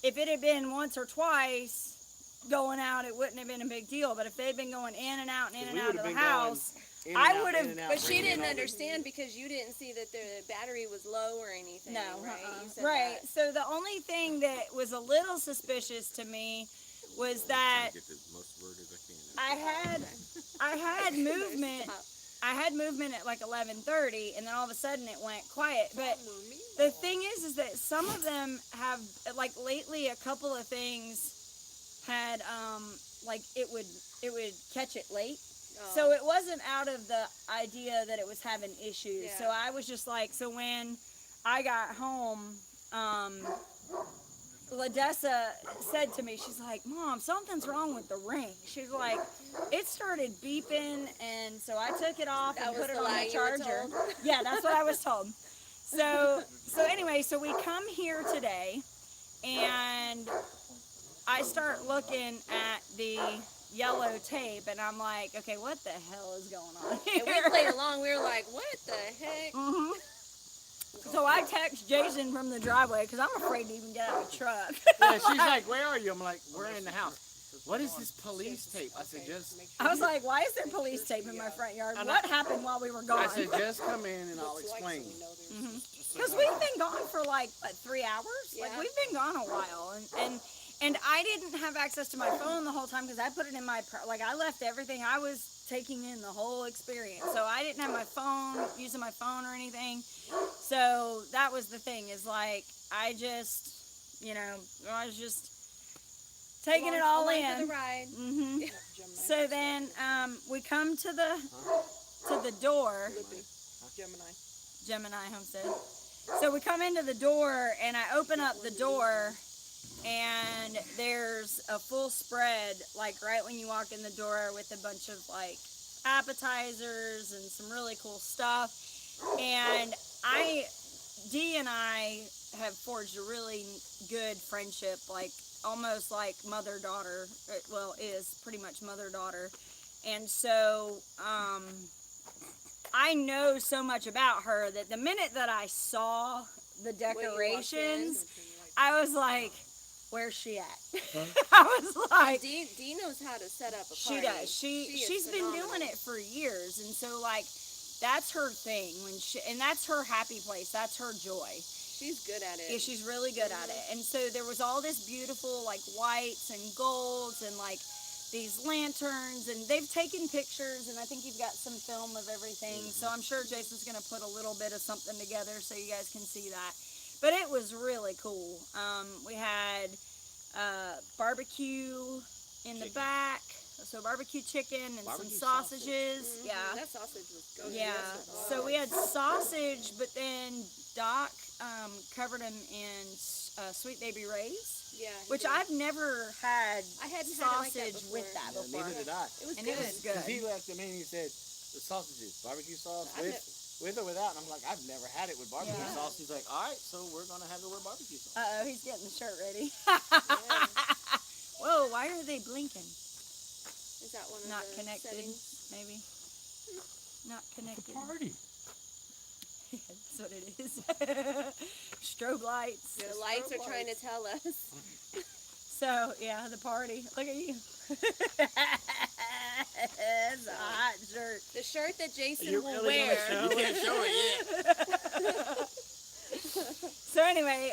if it had been once or twice going out, it wouldn't have been a big deal. But if they'd been going in and out and in and We out would've of the been house, In and I out, would've- in and out, But she bringing didn't all the- understand because you didn't see that the battery was low or anything. no, right? You said right. that. So the only thing that was a little suspicious to me was that Get the most word as I can. I had movement. Stop. I had movement at like 11:30, and then all of a sudden it went quiet. But the thing is that some of them have, like lately, a couple of things had, like it would catch it late. So it wasn't out of the idea that it was having issues. Yeah. So I was just like, so when I got home, Ladessa said to me, she's like, Mom, something's wrong with the ring. She's like, it started beeping, and so I took it off That and was put it the on lie the you were charger. told? Yeah, that's what I was told. So anyway, so we come here today, and I start looking at the yellow tape, and I'm like, okay, what the hell is going on here? And we played along. We were like, what the heck? Mhm. So I text Jason from the driveway because I'm afraid to even get out of the truck. Yeah, she's like, where are you? I'm like, we're in the house. What is this police tape? I said, just. I was like, why is there police tape in my front yard? And What happened while we were gone? I said, just come in and I'll explain. Because we've been gone for like, what, 3 hours? Like, Yeah. we've been gone a while. And I didn't have access to my phone the whole time because I put it in my, like, I left everything. I was taking in the whole experience. So I didn't have my phone, using my phone or anything. So that was the thing, is like, I just, I was just taking it all Along in. for the ride. hmm So then we come to the door. Gemini Homestead. So we come into the door, and I open up the door, and there's a full spread, like right when you walk in the door, with a bunch of like appetizers and some really cool stuff. And Dee and I have forged a really good friendship, like almost like mother-daughter. Well, is pretty much mother-daughter. And so I know so much about her that the minute that I saw the decorations, I was like, where's she at? I was like, Dee knows how to set up a party. she does. She is She's been phenomenal. doing it for years, and so like that's her thing, and that's her happy place. That's her joy. She's good at it. Yeah, she's really good at it. And so there was all this beautiful like whites and golds and like these lanterns, and they've taken pictures, and I think you've got some film of everything. So I'm sure Jason's gonna put a little bit of something together so you guys can see that. But it was really cool. We had barbecue in the back, so barbecue chicken and Barbecue some sausages. Mhm, Yeah. That sausage was good. Yeah, so we had sausage, but then Doc covered them in Sweet Baby Ray's, Yeah. he which did. I've never had I hadn't had it like that sausage with that Yeah, before. neither did I. It was And good. it was good. Because he left them in, he said, the sausages, barbecue sauce I've with or without. And I'm like, I've never had it with barbecue Yeah. sauce. He's like, all right, so we're going to have it with barbecue sauce. Uh-oh, he's getting the shirt ready. Whoa, why are they blinking? Is that one of Not the connected, settings? maybe. Not It's connected. a party. That's what it is. Strobe lights. The lights are trying to tell us. So, yeah, the party. Look at you. It's a hot shirt. The shirt that Jason You will really gonna wear. show You can't show it yet. So anyway,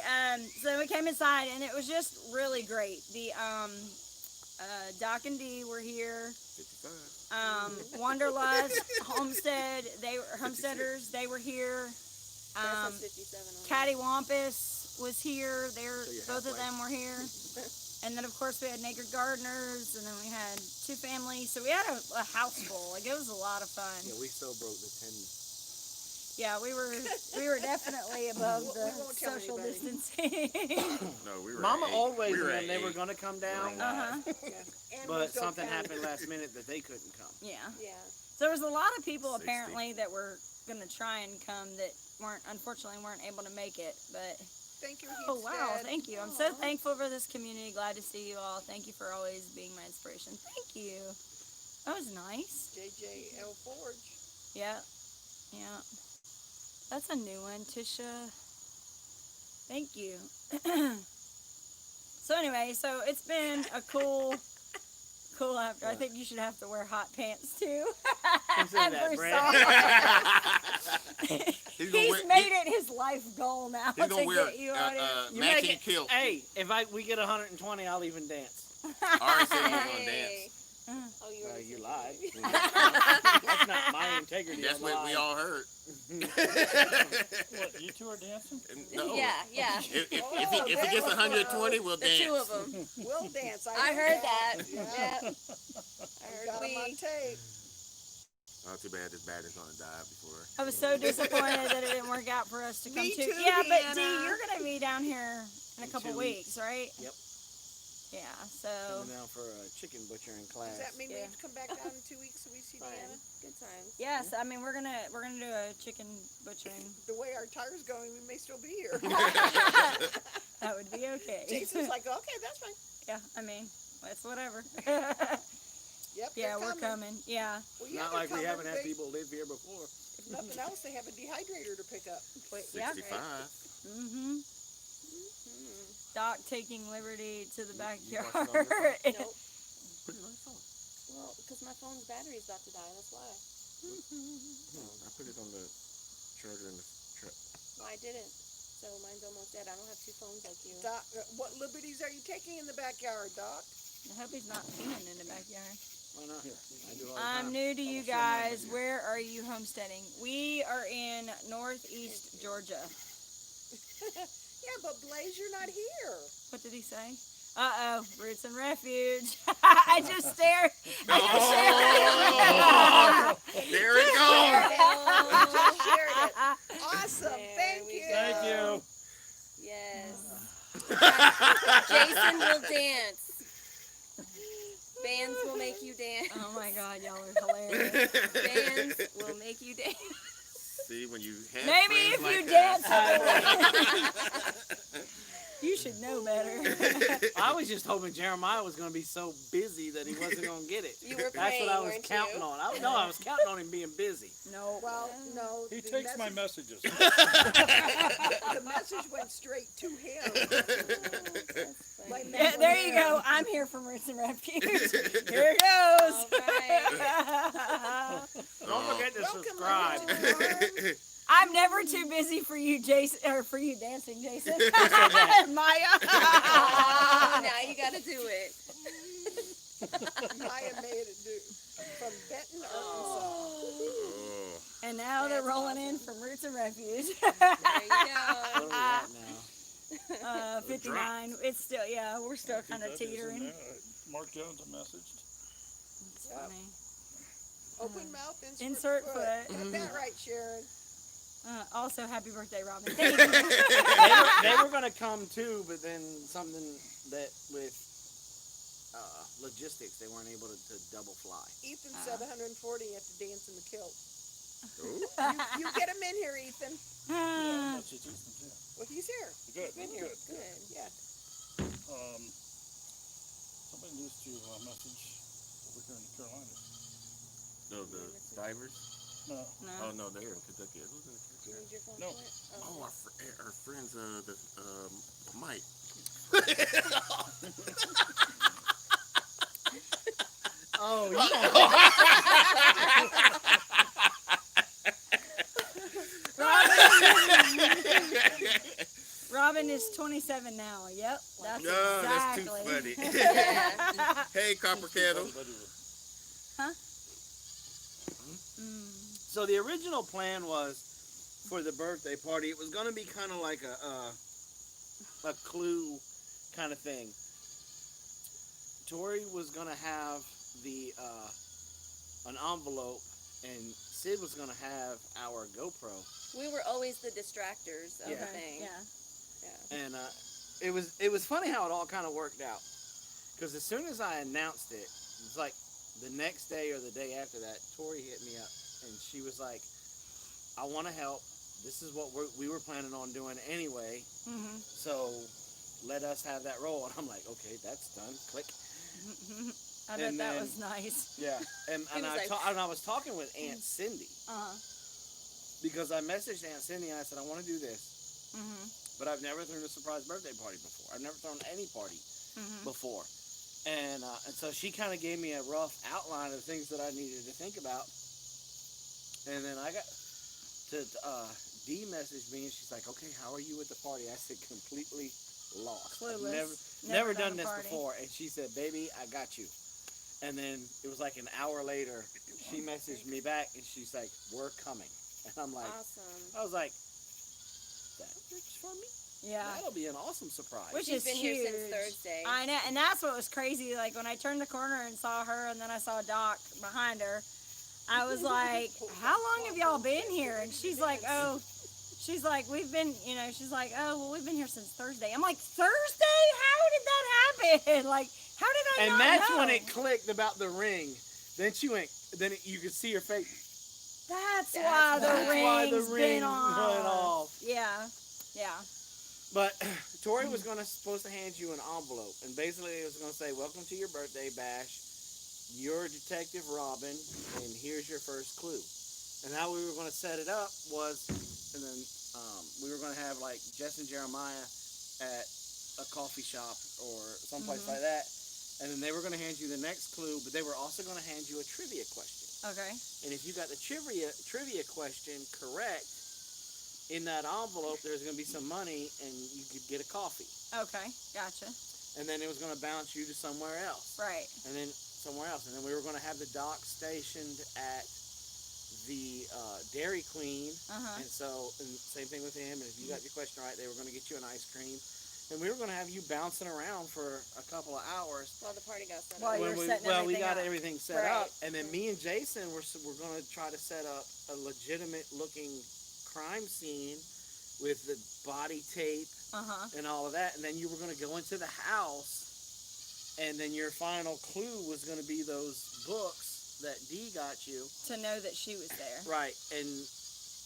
so we came inside, and it was just really great. The Doc and Dee were here. 55. Wanderlust, Homestead, Homesteaders, they were here. That says 57 on it. Cattywampus was here. So you're Both of halfway. them were here. And then, of course, we had Naked Gardeners, and then we had 2 families. So we had a house full. Like, it was a lot of fun. Yeah, we so broke the 10. Yeah, we were definitely above We the won't tell social anybody. distancing. No, we were. Mama at 8. always we were knew at they were 8. going to come down, Uh-huh. And but we don't something count. happened last minute that they couldn't come. Yeah. Yeah. So there was a lot of people 60. apparently that were gonna try and come that unfortunately weren't able to make it. But Thank you, oh wow, Homestead. thank you. I'm so thankful for this community. Glad to see you all. Thank you for always being my inspiration. Thank you. That was nice. JJL Forge. Yeah. Yeah. That's a new one, Tisha. Thank you. So anyway, so it's been a cool after. I think you should have to wear hot pants too. Consider that, For Brett. summer. He's gonna He's wear- made it his life goal now He's to gonna wear get you out of You matching make it- kilt. Hey, if we get 120, I'll even dance. Ari said he was gonna Hey. dance. Oh, you already You said lied. that. That's not my integrity. That's I'm what we lying. all heard. What, you two are dancing? No. Yeah, yeah. If it gets 120, we'll The dance. 2 of them. We'll dance. I heard that. Yeah. Yeah. I Got heard 'em on we. tape. Oh, too bad this battery's gonna die before. I was so disappointed that it didn't work out for us to come Me to. too, Yeah, but Deanna. Dee, you're gonna be down here in a In couple 2 weeks, right? Yep. Yeah. So Coming down for a chicken butchering class. Does that mean we Yeah. have to come back down in 2 weeks so we see Fine. Deanna? Good times. yes, I mean we're gonna do a chicken butchering. The way our tire's going, we may still be here. That would be okay. Jason's like, okay, that's fine. Yeah, I mean it's whatever. Yep, Yeah, they're we're coming. Yeah. Well, yeah, Not they're like we coming. haven't had They- people live here before. If nothing else, they have a dehydrator to pick up. Wait, yeah. 65. Mhm. Hmm. Doc taking liberty to the backyard. watch it on your Nope. Put it on your phone. Well, because my phone's battery's about to die. That's why. I put it on the charger in the truck. Well, I didn't. So mine's almost dead. I don't have 2 phones like you. Doc, what liberties are you taking in the backyard, Doc? I hope he's not peeing in the backyard. Why not? I do all the I'm time. new to you I'll show 'em guys. over here. Where are you homesteading? We are in northeast Georgia. Yeah, but Blaze, you're not here. What did he say? Uh-oh, roots and refuge. I just stared. Oh, there it goes. Just shared it. Awesome, There thank we you. go. Thank you. Yes. Jason will dance. Bands will make you dance. Oh my God, y'all are hilarious. Bands will make you dance. See, when you have Maybe friends if you like dance that. You should know better. I was just hoping Jeremiah was going to be so busy that he wasn't going to get it. You were That's praying, what I was weren't counting you? on. I was counting on him being busy. No. Well, no. He the takes my message- messages. The message went straight to him. Like, Yeah, there you go. I'm here from Roots and Refuge. Here it goes. All right. Don't forget to Welcome, subscribe. everyone. I'm never too busy for you, Jason, or for you dancing, Jason. Maya. Oh, now you got to do it. Maya made it do. From Benton, Arkansas. Oh. And now they're That's rolling in awesome. from Roots and Refuge. There you What go. are we at now? 59. It's still, yeah, we're still I think kind of that is in teetering. there. Mark Jones messaged. It's Yep. funny. Open mouth, Insert foot. Got that right, Sharon. Also, happy birthday, Robyn. Thank you. They were gonna come too, but then something that with logistics, they weren't able to double fly. Ethan said 140 at the dance in the kilt. Ooh. You get him in here, Ethan. Yeah, that's just Easton too. Well, he's here. Good, He's been here. good. Good. Yeah. Somebody needs to message over here in the Carolinas. No, the divers. No, No. Oh no, they're in Kentucky. Who's in Do Kentucky? you need your phone No. for it? Oh, our friends, Mike. Oh, you Robyn is 27 now. Yep, that's No, exactly. that's too funny. Yeah. Hey, Copper Kettle. So the original plan was for the birthday party. It was going to be kind of like a clue kind of thing. Tori was going to have the an envelope, and Sid was going to have our GoPro. We were always the distractors of the Yeah. thing. Yeah. Yeah. And it was funny how it all kind of worked out. Because as soon as I announced it, it was like the next day or the day after that, Tori hit me up, and she was like, I want to help. This is what we were planning on doing anyway, Mm-hmm. so let us have that role. And I'm like, okay, that's done. Click. I bet And that then- was nice. Yeah. And He was like- and I was talking with Aunt Cindy, because I messaged Aunt Cindy and I said, I want to do this, Mm-hmm. but I've never thrown a surprise birthday party before. I've never thrown any party Mm-hmm. before. And so she kind of gave me a rough outline of things that I needed to think about. And then I got to Dee messaged me, and she's like, okay, how are you with the party? I said, completely lost. I've Clueless. never done a this party. before. And she said, baby, I got you. And then it was like an hour later, she messaged me back, and she's like, we're coming. And I'm like, Awesome. I was like, that works for me? Yeah. That'll be an awesome surprise. Which She's is been huge. here since Thursday. I know, and that's what was crazy. Like when I turned the corner and saw her, and then I saw Doc behind her, I was like, "How long have y'all been here?" And she's like, she's like, "We've been, she's like, oh, well, we've been here since Thursday." I'm like, "Thursday? How did that happen? Like, how did I And not that's know?" when it clicked about the ring. Then she went. You could see her face. That's That's why the the ring's ring been went off. off. Yeah, yeah. But Tori was supposed to hand you an envelope, and basically it was going to say, "Welcome to your birthday bash. You're Detective Robyn, and here's your first clue." And how we were going to set it up was, and then we were going to have like Jess and Jeremiah at a coffee shop or someplace like that, and then they were going to hand you the next clue, but they were also going to hand you a trivia question. Okay. And if you got the trivia question correct, in that envelope there's going to be some money, and you could get a coffee. Okay. Gotcha. And then it was going to bounce you to somewhere else. Right. And then somewhere else. And then we were going to have the doc stationed at the Dairy Queen. And so, and same thing with him. And if you got your question right, they were going to get you an ice cream. And we were going to have you bouncing around for a couple of hours. While the party got set While up. you're we setting we everything got up. everything set Right. up. And then me and Jason were going to try to set up a legitimate looking crime scene with the body tape and all of that. And then you were going to go into the house, and then your final clue was going to be those books that Dee got you. To know that she was there. Right. And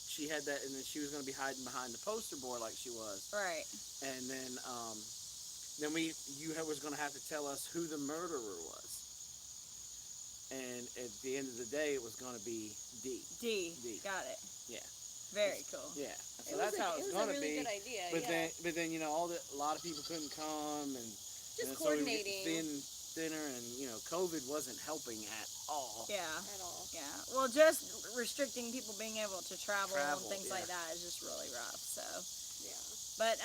she had that, and then she was going to be hiding behind the poster board like she was. Right. And then you was going to have to tell us who the murderer was. And at the end of the day, it was going to be Dee. D. D. Got it. Yeah. Very cool. Yeah. So that's how it was going to be. It was a really good idea. But yeah. then a lot of people couldn't come, and Just and so we were coordinating. getting thinner, and COVID wasn't helping at all. Yeah. At all. Yeah. Well, just restricting people being able to travel and Travel, things yeah. like that is just really rough. So, Yeah. but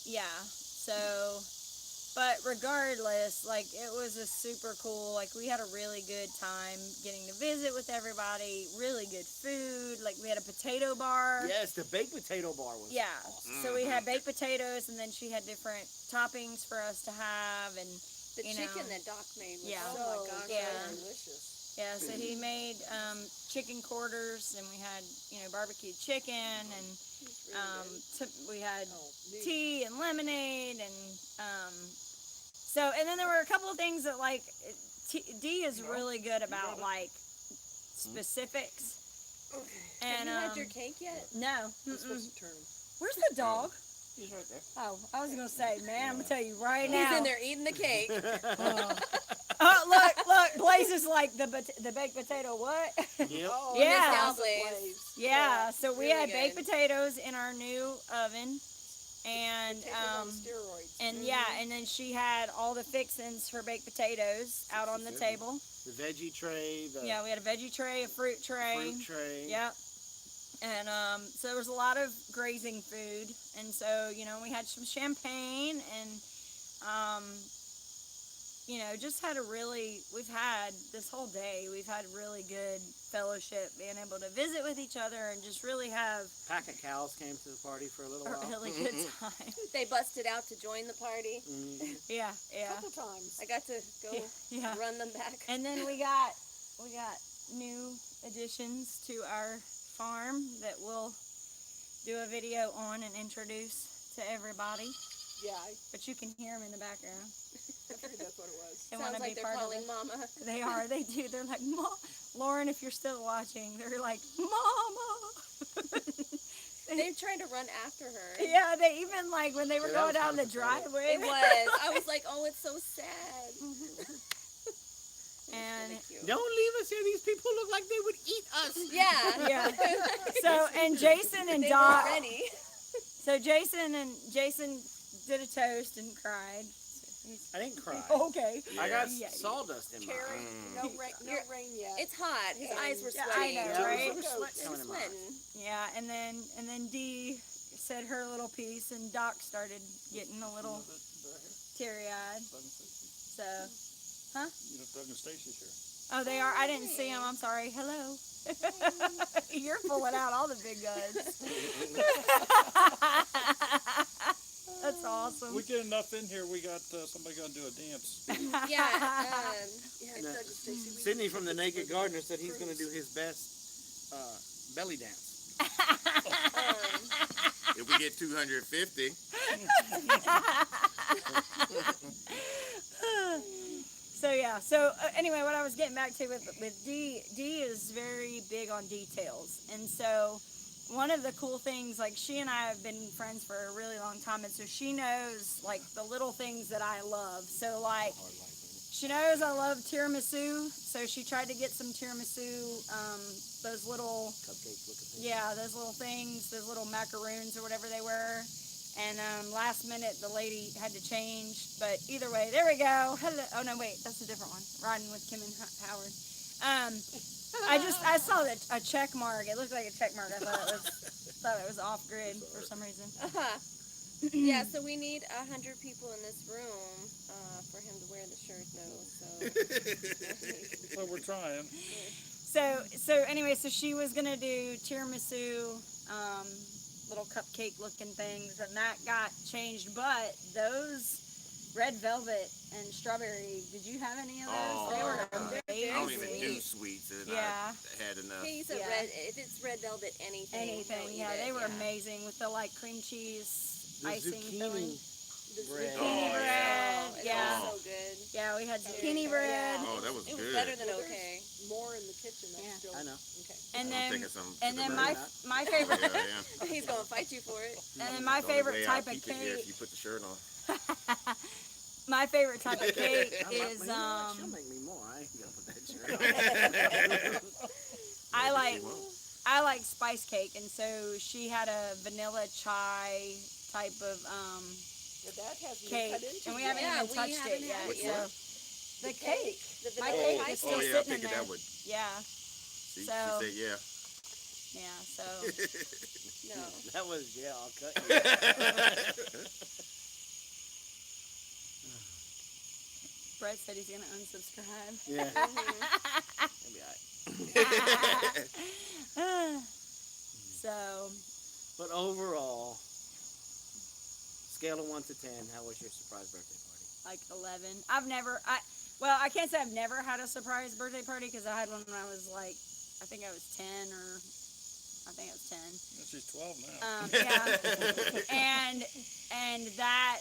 yeah. So But regardless, like, it was a super cool, like, we had a really good time getting to visit with everybody, really good food, like, we had a potato bar. Yes, the baked potato bar was Yeah, awesome. so we had baked potatoes, and then she had different toppings for us to have, and, The you chicken know, that Doc made was yeah. Oh so my gosh, yeah. that was delicious. yeah, so he made chicken quarters, and we had, you know, barbecued chicken, and we had Oh, neat. tea and lemonade, and so, and then there were a couple of things that, like, Dee is really good about, like, specifics. Okay. And Have you had your cake yet? no, I'm supposed to turn. where's the dog? He's right there. Oh, I was gonna say, man, I'm gonna tell you right He's now. in there eating the cake. Oh, look, Blaze is like the baked potato. What? Yep. Oh, Yeah. that's Blaze. Blaze. Yeah, so we really had baked good. potatoes in our new oven, and Potatoes on steroids. and yeah, and then she had all the fixins for baked potatoes out on the table. The veggie tray, the Yeah, we had a veggie tray, a fruit tray. fruit tray. Yep. And so there was a lot of grazing food, and so, you know, we had some champagne, and you know, just had we've had this whole day, we've had really good fellowship, being able to visit with each other and just really have Pack of cows came to the party for a little a while. really good time. They busted out to join the party. Yeah, yeah, Couple times. I got to go yeah. run them back. And then we got new additions to our farm that we'll do a video on and introduce to everybody. Yeah, But you can hear them in the background. I figured that's what it was. They Sounds want to like be they're part of calling it. Mama. They are. They do. They're like, Lauren, if you're still watching, they're like, Mama. They tried to run after her. Yeah, they even, like, when they were Yeah, that going was down the kinda pathetic. driveway. It was. I was like, oh, it's so sad. And Really cute. Don't leave us here. These people look like they would eat us. Yeah. yeah. So, and Jason and They Doc. were ready. So Jason did a toast and cried. I didn't cry. Okay. I got Yeah. sawdust in my Cherry, eye. no rain yet. It's hot. His eyes were Yeah, I sweaty. know, Yeah, right? there was some sweat They were coming in my eyes. sweating. Yeah, and then Dee said her little piece, and Doc started getting a little teary-eyed. So, You know, Doug and Stacy's here. oh, they are. I didn't see them. I'm sorry. Hello. You're pulling out all the big guns. That's awesome. We get enough in here. We got somebody gonna do a dance. Yeah. Yeah, No. Doug and Stacy, we- Sydney from the Naked Gardener said he's going to do his best belly dance. If we get 250, So yeah. So anyway, what I was getting back to with Dee is very big on details, and so one of the cool things, like, she and I have been friends for a really long time, and so she knows, like, the little things that I love. So, like, she knows I love tiramisu, so she tried to get some tiramisu, those little, Cupcake looking thing. yeah, those little things, those little macaroons or whatever they were. And last minute, the lady had to change. But either way, there we go. Hello. Oh, no, wait. That's a different one. Riding with Kim and Howard. I saw a check mark. It looked like a check mark. I thought it was off grid for some reason. Yeah, so we need 100 people in this room for him to wear the shirt, though. So Well, we're trying. So anyway, so she was gonna do tiramisu, little cupcake looking things, and that got changed. But those red velvet and strawberry, did you have any of those? Oh, They were God. amazing. I don't even do sweets, and Yeah. I had enough. he's a Yeah. if it's red velvet, anything. he'll Anything, eat yeah, it, they were amazing with the, like, cream cheese The icing zucchini filling. The bread. Zucchini Oh, bread, Oh, it yeah. was so good. Yeah, we had zucchini bread, Oh, that was It was good. better than Well, okay. more in the kitchen. That's Yeah. still, I know. Okay. and I'm then taking some and to then the my room. my favorite Yeah, yeah. He's gonna fight you for it. and then my The only favorite way type I'll of keep it here if cake. you put the shirt on. My favorite type of cake I'm like, is "Well, you know what? She'll make me more. I ain't gonna put that shirt on. I like spice cake, and so she had a vanilla chai type of Your dad hasn't been cake, cut into and we yet. haven't Yeah, even we touched haven't it yet. had Which it So one? the cake, The my vanilla cake pie is cake. still Oh, yeah, I sitting in figured there. that would. Yeah, She So- said, yeah. yeah. So No. That was, yeah, I'll cut you. Brett said he's gonna unsubscribe. Yeah. It'll be alright. So, But overall, scale of 1 to 10, how was your surprise birthday party? like 11. I can't say I've never had a surprise birthday party because I had one when I was like, I think I was 10 or I think I was 10. She's 12 now. Yeah. and that,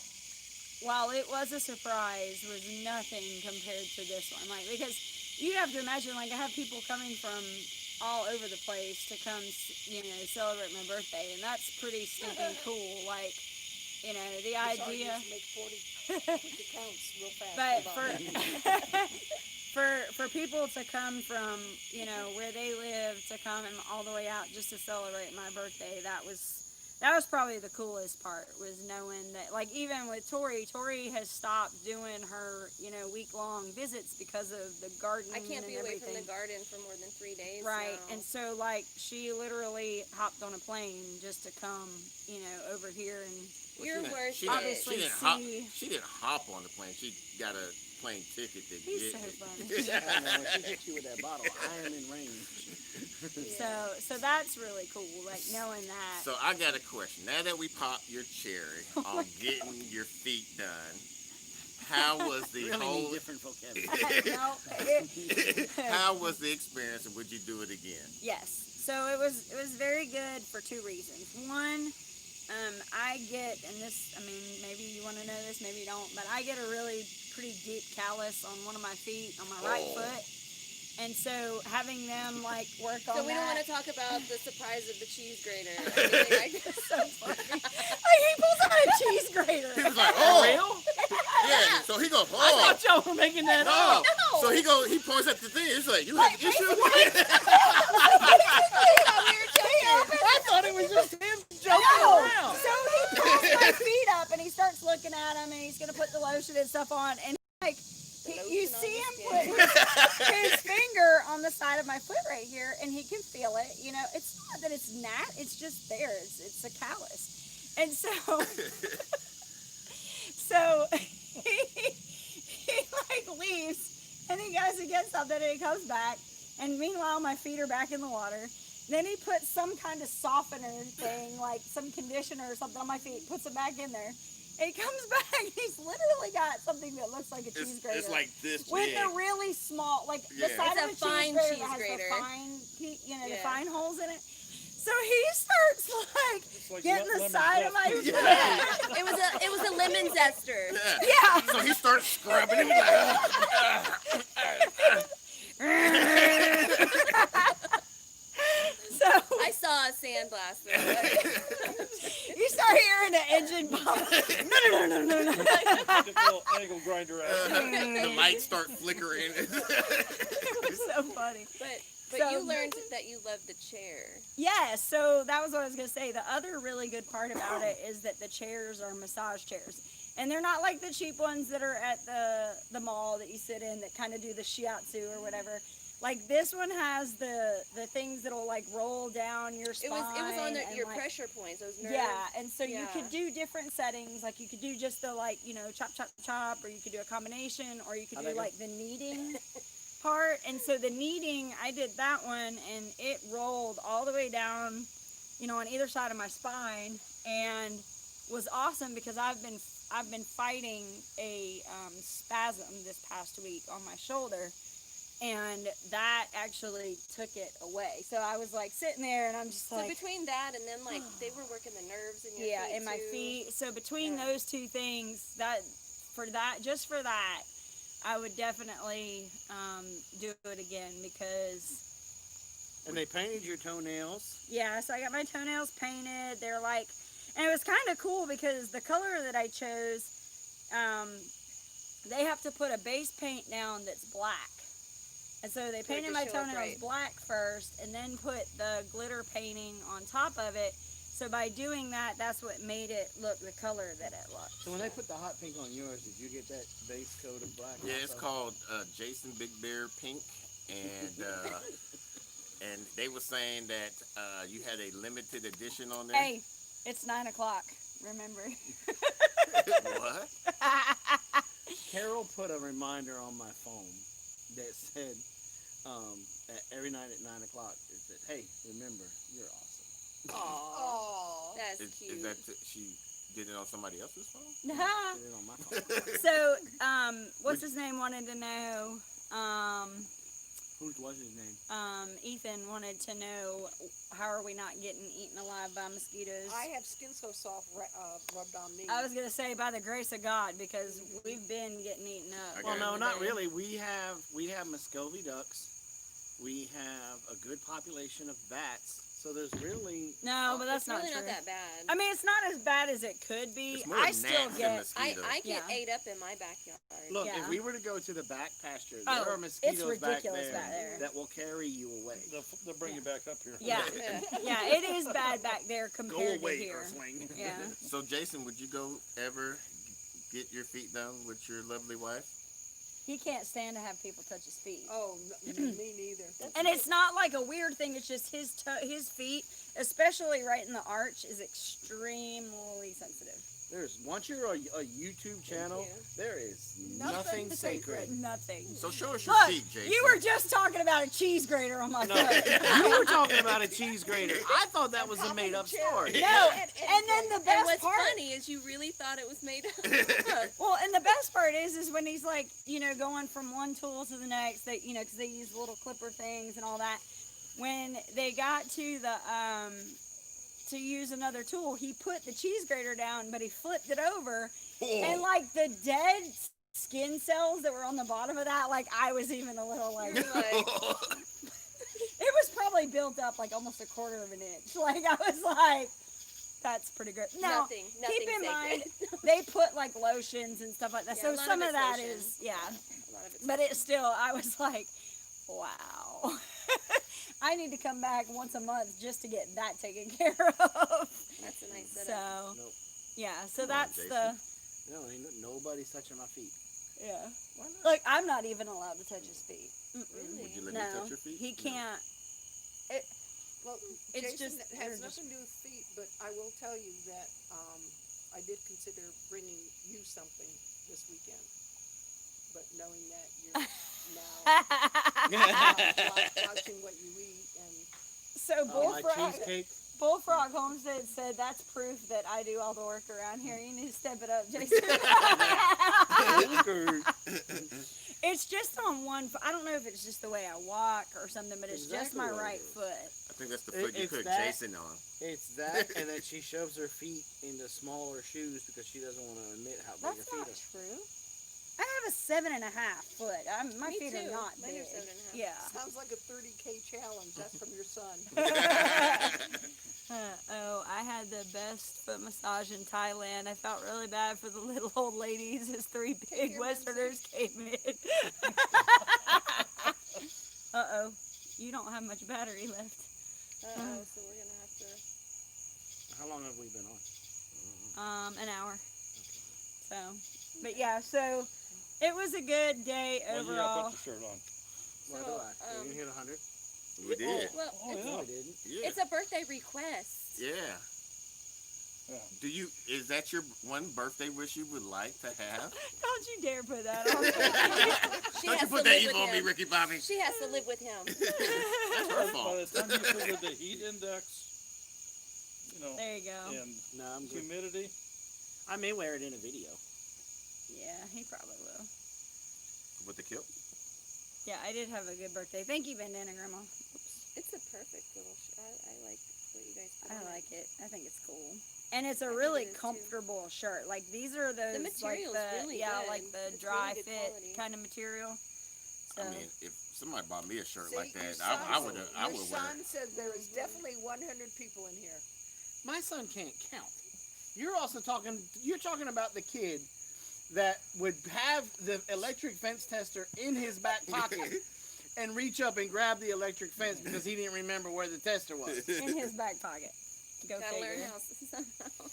while it was a surprise, was nothing compared to this one. Like, because you have to imagine, like, I have people coming from all over the place to come, celebrate my birthday, and that's pretty stinking cool. Like, the idea. Make 40 counts real fast. But Hold on. for people to come from, where they live to come and all the way out just to celebrate my birthday, that was probably the coolest part, was knowing that, like, even with Tori has stopped doing her, week-long visits because of the garden. I can't be and away from everything. the garden for more than 3 days. Right, now. and so, like, she literally hopped on a plane just to come, over here and You're worth She it. obviously didn't see. She didn't hop on the plane. She got a plane ticket to He's get. so funny. I know, when she hits you with that bottle, I am in range. So that's really cool, like, knowing that. So I got a question. Now that we popped your cherry on getting your feet done, how was the Really whole? need different vocabulary. No, How was the experience, and would you do it again? yes. So it was very good for two reasons. One, I get, and this, I mean, maybe you want to know this, maybe you don't, but I get a really pretty deep callus on one of my feet, on my right foot. And so having them, like, work on So we don't that. want to talk about the surprise of the cheese grater. I mean, like, So funny. Like, he pulls out a cheese grater. He was like, "Oh, Real? yeah." So he goes, I "Oh." thought y'all were making that No. up. No. So he points at the thing. It's like, "You have an issue?" I thought it was just him joking No. around. So he pulls my feet up and he starts looking at them and he's gonna put the lotion and stuff on, and like you lotion on see the him put his finger on the side of my foot right here, and he can feel it. It's not that it's gnat; it's just there. It's a callus, and so he like leaves and he goes to get something and he comes back, and meanwhile my feet are back in the water. Then he puts some kind of softener thing, like some conditioner or something on my feet, puts it back in there. And he comes back and he's literally got something that looks like a cheese grater. It's like this with big. the really small, like the Yeah. side It's of a a fine cheese grater cheese that has grater. the fine, the Yeah. fine holes in it. So he starts like like getting the lemon side of my zester. foot. yeah. It was a lemon zester. Yeah. Yeah. So he started scrubbing it. He was like, So I saw a sandblaster. you start hearing the engine pump. No. Get the little angle grinder out. the lights start flickering. It was so funny. But So- you learned that you love the chair. Yeah, so that was what I was going to say. The other really good part about it is that the chairs are massage chairs. And they're not like the cheap ones that are at the mall that you sit in that kind of do the shiatsu or whatever. Like, this one has the things that'll, like, roll down your spine. It was on and, your like, pressure points. Those nerves. yeah, and so you Yeah. could do different settings. Like, you could do just the, like, chop, chop, chop, or you could do a combination, or you could How'd do, that go? like, the kneading part. And so the kneading, I did that one, and it rolled all the way down, on either side of my spine, and was awesome because I've been fighting a spasm this past week on my shoulder. And that actually took it away. So I was like sitting there, and I'm just So like, between that and then like they were working the nerves in your yeah, feet in my too. feet. So between Yeah. those two things, just for that, I would definitely do it again because And they painted your toenails. yeah. So I got my toenails painted. They're like, and it was kind of cool because the color that I chose, they have to put a base paint down that's black. And so they So it painted just my show up toenails right. black first and then put the glitter painting on top of it. So by doing that, that's what made it look the color that it looked. So when they put the hot pink on yours, did you get that base coat of black? yeah, it's also? called Jason Big Bear Pink, and and they were saying that you had a limited edition on there. Hey, it's 9 o'clock, remember? What? Carol put a reminder on my phone that said, every night at 9 o'clock, it said, "Hey, remember, you're awesome." Oh. That's Is cute. that she did it on somebody else's phone? Did it on my phone. So, what's his name wanted to know, What's his name? Ethan wanted to know, how are we not getting eaten alive by mosquitoes? I have Skin So Soft rubbed on me. I was going to say by the grace of God, because we've been getting eaten up. Okay. Well, no, during not the day. really. We have Muscovy ducks. We have a good population of bats. So there's really No, but that's it's not really true. not that bad. I mean, it's not as bad as it could be. It's more I gnats still than get. mosquitoes. I get Yeah. ate up in my backyard. look. Yeah. If we were to go to the back pasture, Oh, there are it's mosquitoes ridiculous back there. that will carry you away. They'll bring you back up here. Yeah, yeah, it is bad back there Go compared away, to here. Earthling. Yeah. So, Jason, would you go ever get your feet done with your lovely wife? He can't stand to have people touch his feet. Oh, me neither. And it's not like a weird thing. It's just his feet, especially right in the arch, is extremely sensitive. Once you're a YouTube channel, you. there is Nothing nothing sacred. Nothing. So show us your Look, feet, Jason. you were just talking about a cheese grater on my No, foot. you were talking about a cheese grater. I thought that was a made-up story. No, and then the And best what's part. funny is you really thought it was made up. Well, and the best part is when he's like, going from one tool to the next, they, because they use little clipper things and all that. When they got to the, to use another tool, he put the cheese grater down, but he flipped it over, and like the dead skin cells that were on the bottom of that, like I was even a little like, You're like, it was probably built up like almost a quarter of an inch. Like I was like, that's pretty good. Now, nothing keep in sacred. mind, they put like lotions and stuff like that. Yeah, a So lot some of of it's that lotion. is, yeah. A lot of it's But it still, I was like, wow. I need to come back once a month just to get that taken care of. That's a nice So, setup. Nope. yeah, so Come on, that's Jason. No, nobody's touching my feet. yeah. Why not? Look, I'm not even allowed to touch his feet. Really? Would you let me No, touch your feet? he No. can't. Well, It's Jason just- has they're just- nothing to do with feet, but I will tell you that I did consider bringing you something this weekend. But knowing that you're now watching what you eat and So My cheesecake. Bullfrog Homestead said that's proof that I do all the work around here. You need to step it up, Jason. It's just on one foot. I don't know if it's just the way I walk or something, but it's just Exactly my what it right is. foot. I think that's the foot you It's put that. Jason on. It's that, and that she shoves her feet into smaller shoes because she doesn't want to admit how big That's her not feet are. true. I have a 7.5 foot. My Me feet too. are not Mine are big. 7.5. Yeah. sounds like a 30K challenge. That's from your son. I had the best foot massage in Thailand. I felt really bad for the little old ladies as 3 big care, Westerners came in. Uh-oh. You don't have much battery left. Uh-oh, so we're gonna have to. How long have we been on? An hour. So, but yeah, so it was a good day Well, overall. yeah, put your shirt on. What So, do I? Did you hit 100? We did. Well, Oh, it's, No, yeah. I didn't. Yeah. it's a birthday request. Yeah. Yeah. Is that your one birthday wish you would like to have? Don't you dare put that on. She Don't you has put to that live evil with on me, him. Ricky Bobby. She has to live with him. That's her By fault. the time you figure the heat index, There you go. and No, I'm good. humidity, I may wear it in a video. Yeah, he probably will. With the kilt? Yeah, I did have a good birthday. Thank you, Bandana Grandma. It's a perfect little. I like what you guys put I on like it. I think it's cool. And it's a think really it is, too. comfortable shirt. Like these are those material's like the really yeah, good. like the It's dry really good fit quality. kind of material. So I mean, if somebody bought me a shirt See, like your that, son- I would Your wear son it. said there is definitely 100 people in here. My son can't count. You're also talking. You're talking about the kid that would have the electric fence tester in his back pocket and reach up and grab the electric fence because he didn't remember where the tester was. in his back pocket. Go Gotta learn figure. how somehow.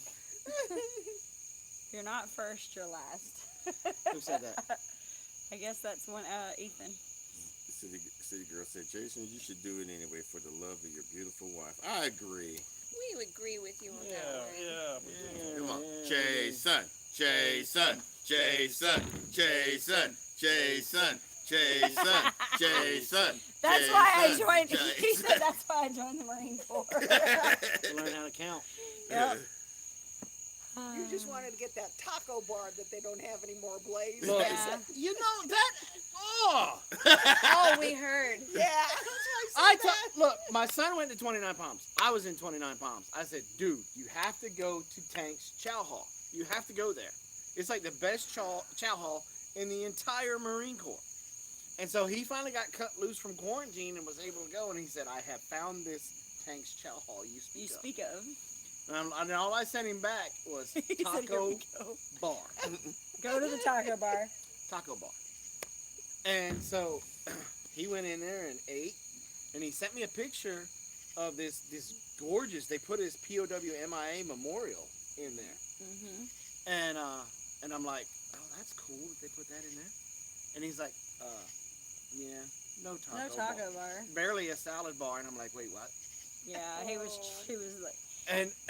You're not first, you're last. Who said that? I guess that's one Ethan. City girl said, Jason, you should do it anyway for the love of your beautiful wife. I agree. We would agree with you on yeah, that one. yeah. Come on. Jason, Jason, Jason. Jason, Jason, Jason, Jason. That's why I Jason, joined. He Jason. said that's why I joined the Marine Corps. To learn how to count. Yep. You just wanted to get that taco bar that they don't have anymore, Blaze. Look, Yeah. you know that. Oh, Oh, we heard. Yeah. Look, my son went to 29 Palms. I was in 29 Palms. I said, dude, you have to go to Tank's Chow Hall. You have to go there. It's like the best chow hall in the entire Marine Corps. And so he finally got cut loose from quarantine and was able to go. And he said, I have found this Tank's Chow Hall you speak of. And all I sent him back was He said, "Here taco we go. bar. Go to the taco bar. Taco bar. And so he went in there and ate. And he sent me a picture of this gorgeous, they put his POW-MIA memorial in there. Mm-hmm. And I'm like, oh, that's cool that they put that in there. And he's like, yeah, no taco No taco bar. Barely a salad bar. And I'm like, wait, what? Yeah, he was like,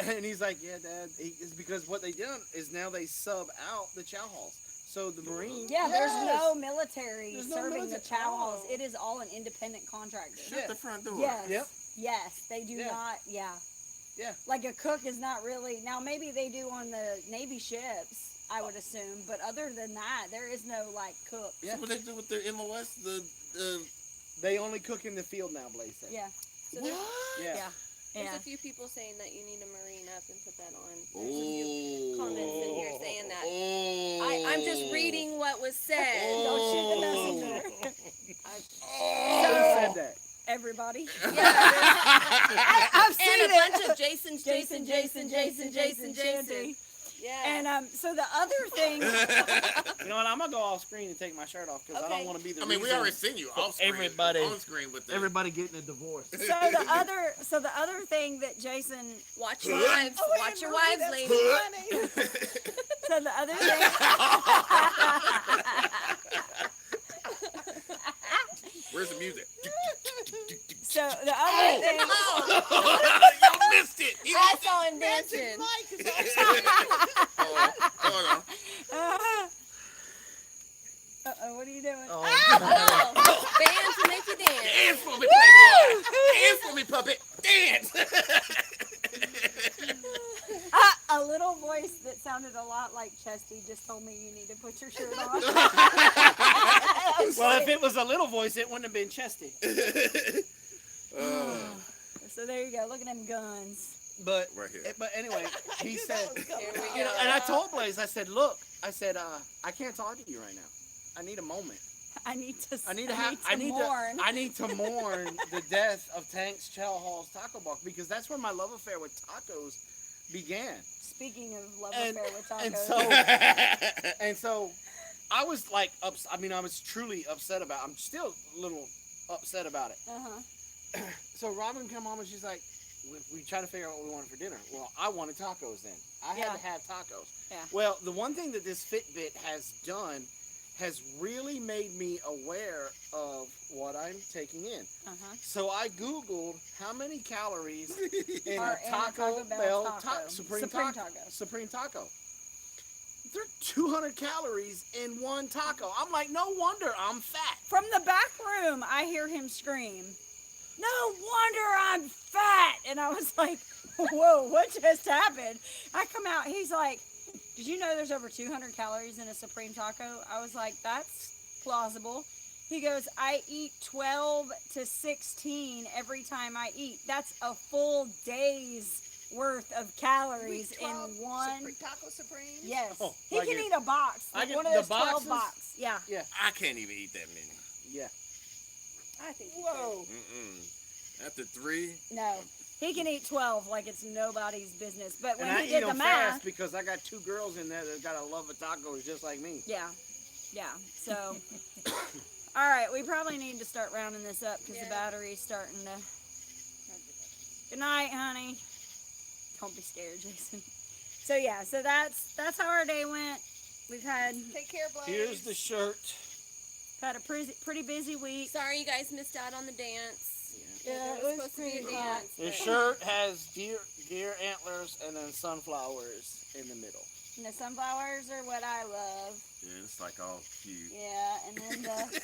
And he's like, yeah, Dad. It's because what they done is now they sub out the chow halls. So the Marines. yeah, there's no military There's no serving military. the chow halls. Oh. It is all an independent contractor. Shut the front door. Yes. Yep. Yes, they do Yeah. not. Yeah. Yeah. Like a cook is not really. Now maybe they do on the Navy ships, I would assume, but other than that, there is no like cook. Yeah. What they do with their MOS? They only cook in the field now, Blaze said. Yeah. So there's, Yeah. Yeah. there's Yeah. a few people saying that you need a Marine up and put that on. There's a few comments in here saying that. Oh. I'm just reading what was said. Don't shoot the messenger. Who said that? Everybody. Yeah, I've seen and a it. bunch of Jason. Yeah. And so the other thing. You know what? I'm gonna go off screen and take my shirt off because I Okay. don't want to be the. I mean, we reason already seen you off screen. everybody- On screen with the. everybody getting a divorce. So the other thing that Jason. Watch your wives. Oh, wait, Watch your Marie, wives, that's ladies. funny. So the other thing. Where's the music? So the other thing. Y'all missed it. He I missed saw him Magic dancing. Mike is it. Hold on. What are you doing? Oh, band to make you dance. Dance for me, playboy. Dance for me, puppet. Dance. A little voice that sounded a lot like Chesty just told me you need to put your shirt on. Well, if it was a little voice, it wouldn't have been chesty. So there you go. Look at them guns. But Right here. but anyway, he said, Here we you know, go. and I told Blaze, I said, look, I said, I can't talk to you right now. I need a moment. I need to mourn. mourn. I need to mourn the death of Tank's Chow Hall's Taco Bar because that's where my love affair with tacos began. Speaking of love And- affair with tacos. and so- And so I was like, I mean, I was truly upset about it. I'm still a little upset about it. Uh-huh. So Robyn come home and she's like, we try to figure out what we wanted for dinner. Well, I wanted tacos then. I had Yeah. to have tacos. Yeah. Well, the one thing that this Fitbit has done has really made me aware of what I'm taking in. Uh-huh. So I Googled how many calories in Are a in a Taco Taco Bell Bell taco. Supreme Supreme taco. taco. Supreme Taco. There are 200 calories in one taco. I'm like, no wonder I'm fat. From the back room, I hear him scream, "No wonder I'm fat!" And I was like, "Whoa, what just happened?" I come out, he's like, "Did you know there's over 200 calories in a Supreme taco?" I was like, "That's plausible." He goes, "I eat 12 to 16 every time I eat. That's a full day's worth of calories in one." Taco Supreme? Yes. Oh, He like can it. eat a box. I get One of the those 12 boxes? box. Yeah. Yeah. I can't even eat that many. Yeah. I think. Whoa. After 3. No. He can eat 12 like it's nobody's business. But when And I he eat did the them math, fast because I got 2 girls in there that got a love of tacos just like me. yeah. So, all right, we probably need to start rounding this up because Yeah. the battery's starting to. Good night, honey. Don't be scared, Jason. So yeah, so that's how our day went. We've had Take care, Blaze. Here's the shirt. a pretty busy week. Sorry, you guys missed out on the dance. Yeah, There it was supposed to be pretty a hot. dance. The but- shirt has deer antlers and then sunflowers in the middle. And the sunflowers are what I love. Yeah, it's like all cute. Yeah, and then the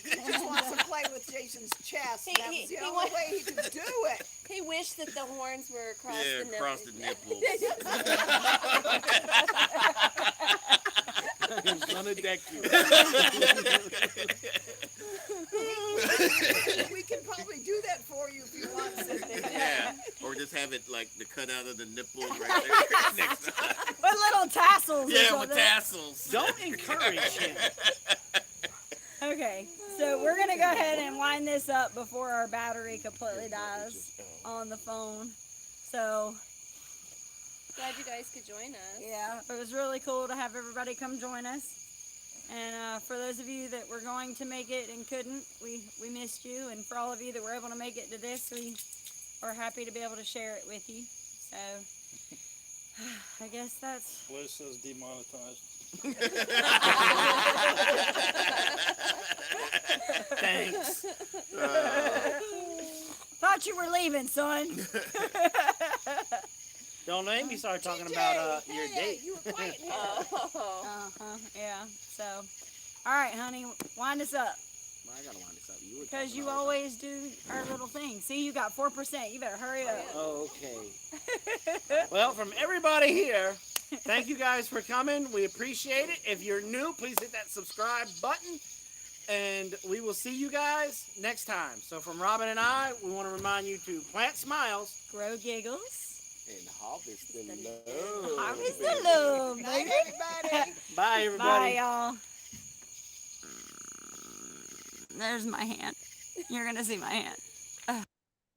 He just wants to play with Jason's chest. He- That was the he only wa- way he could do it. He wished that the horns were across Yeah, the nipple. across the nipples. He's gonna deck you. We can probably do that for you if you want, Cindy. Yeah, or just have it like the cut out of the nipples right there next to with little tassels. or Yeah, with something. tassels. Don't encourage him. Okay, so we're gonna go ahead and wind this up before our battery completely dies on the phone. So Glad you guys could join us. yeah, it was really cool to have everybody come join us. And for those of you that were going to make it and couldn't, we missed you. And for all of you that were able to make it to this, we are happy to be able to share it with you. So I guess that's. Liz says demonetized. Thanks. Thought you were leaving, son. Don't make me start talking about your date. You were quiet here. Oh. Yeah. So, all right, honey, wind us up. I gotta wind this up. You were Because talking you all the always do our little thing. See, you got 4%. You better hurry up. time. Okay. Well, from everybody here, thank you guys for coming. We appreciate it. If you're new, please hit that subscribe button. And we will see you guys next time. So from Robyn and I, we want to remind you to plant smiles. Grow giggles. And harvest the love. Harvest the love, Night, baby. everybody. Bye, everybody. Bye, y'all. There's my hand. You're going to see my hand.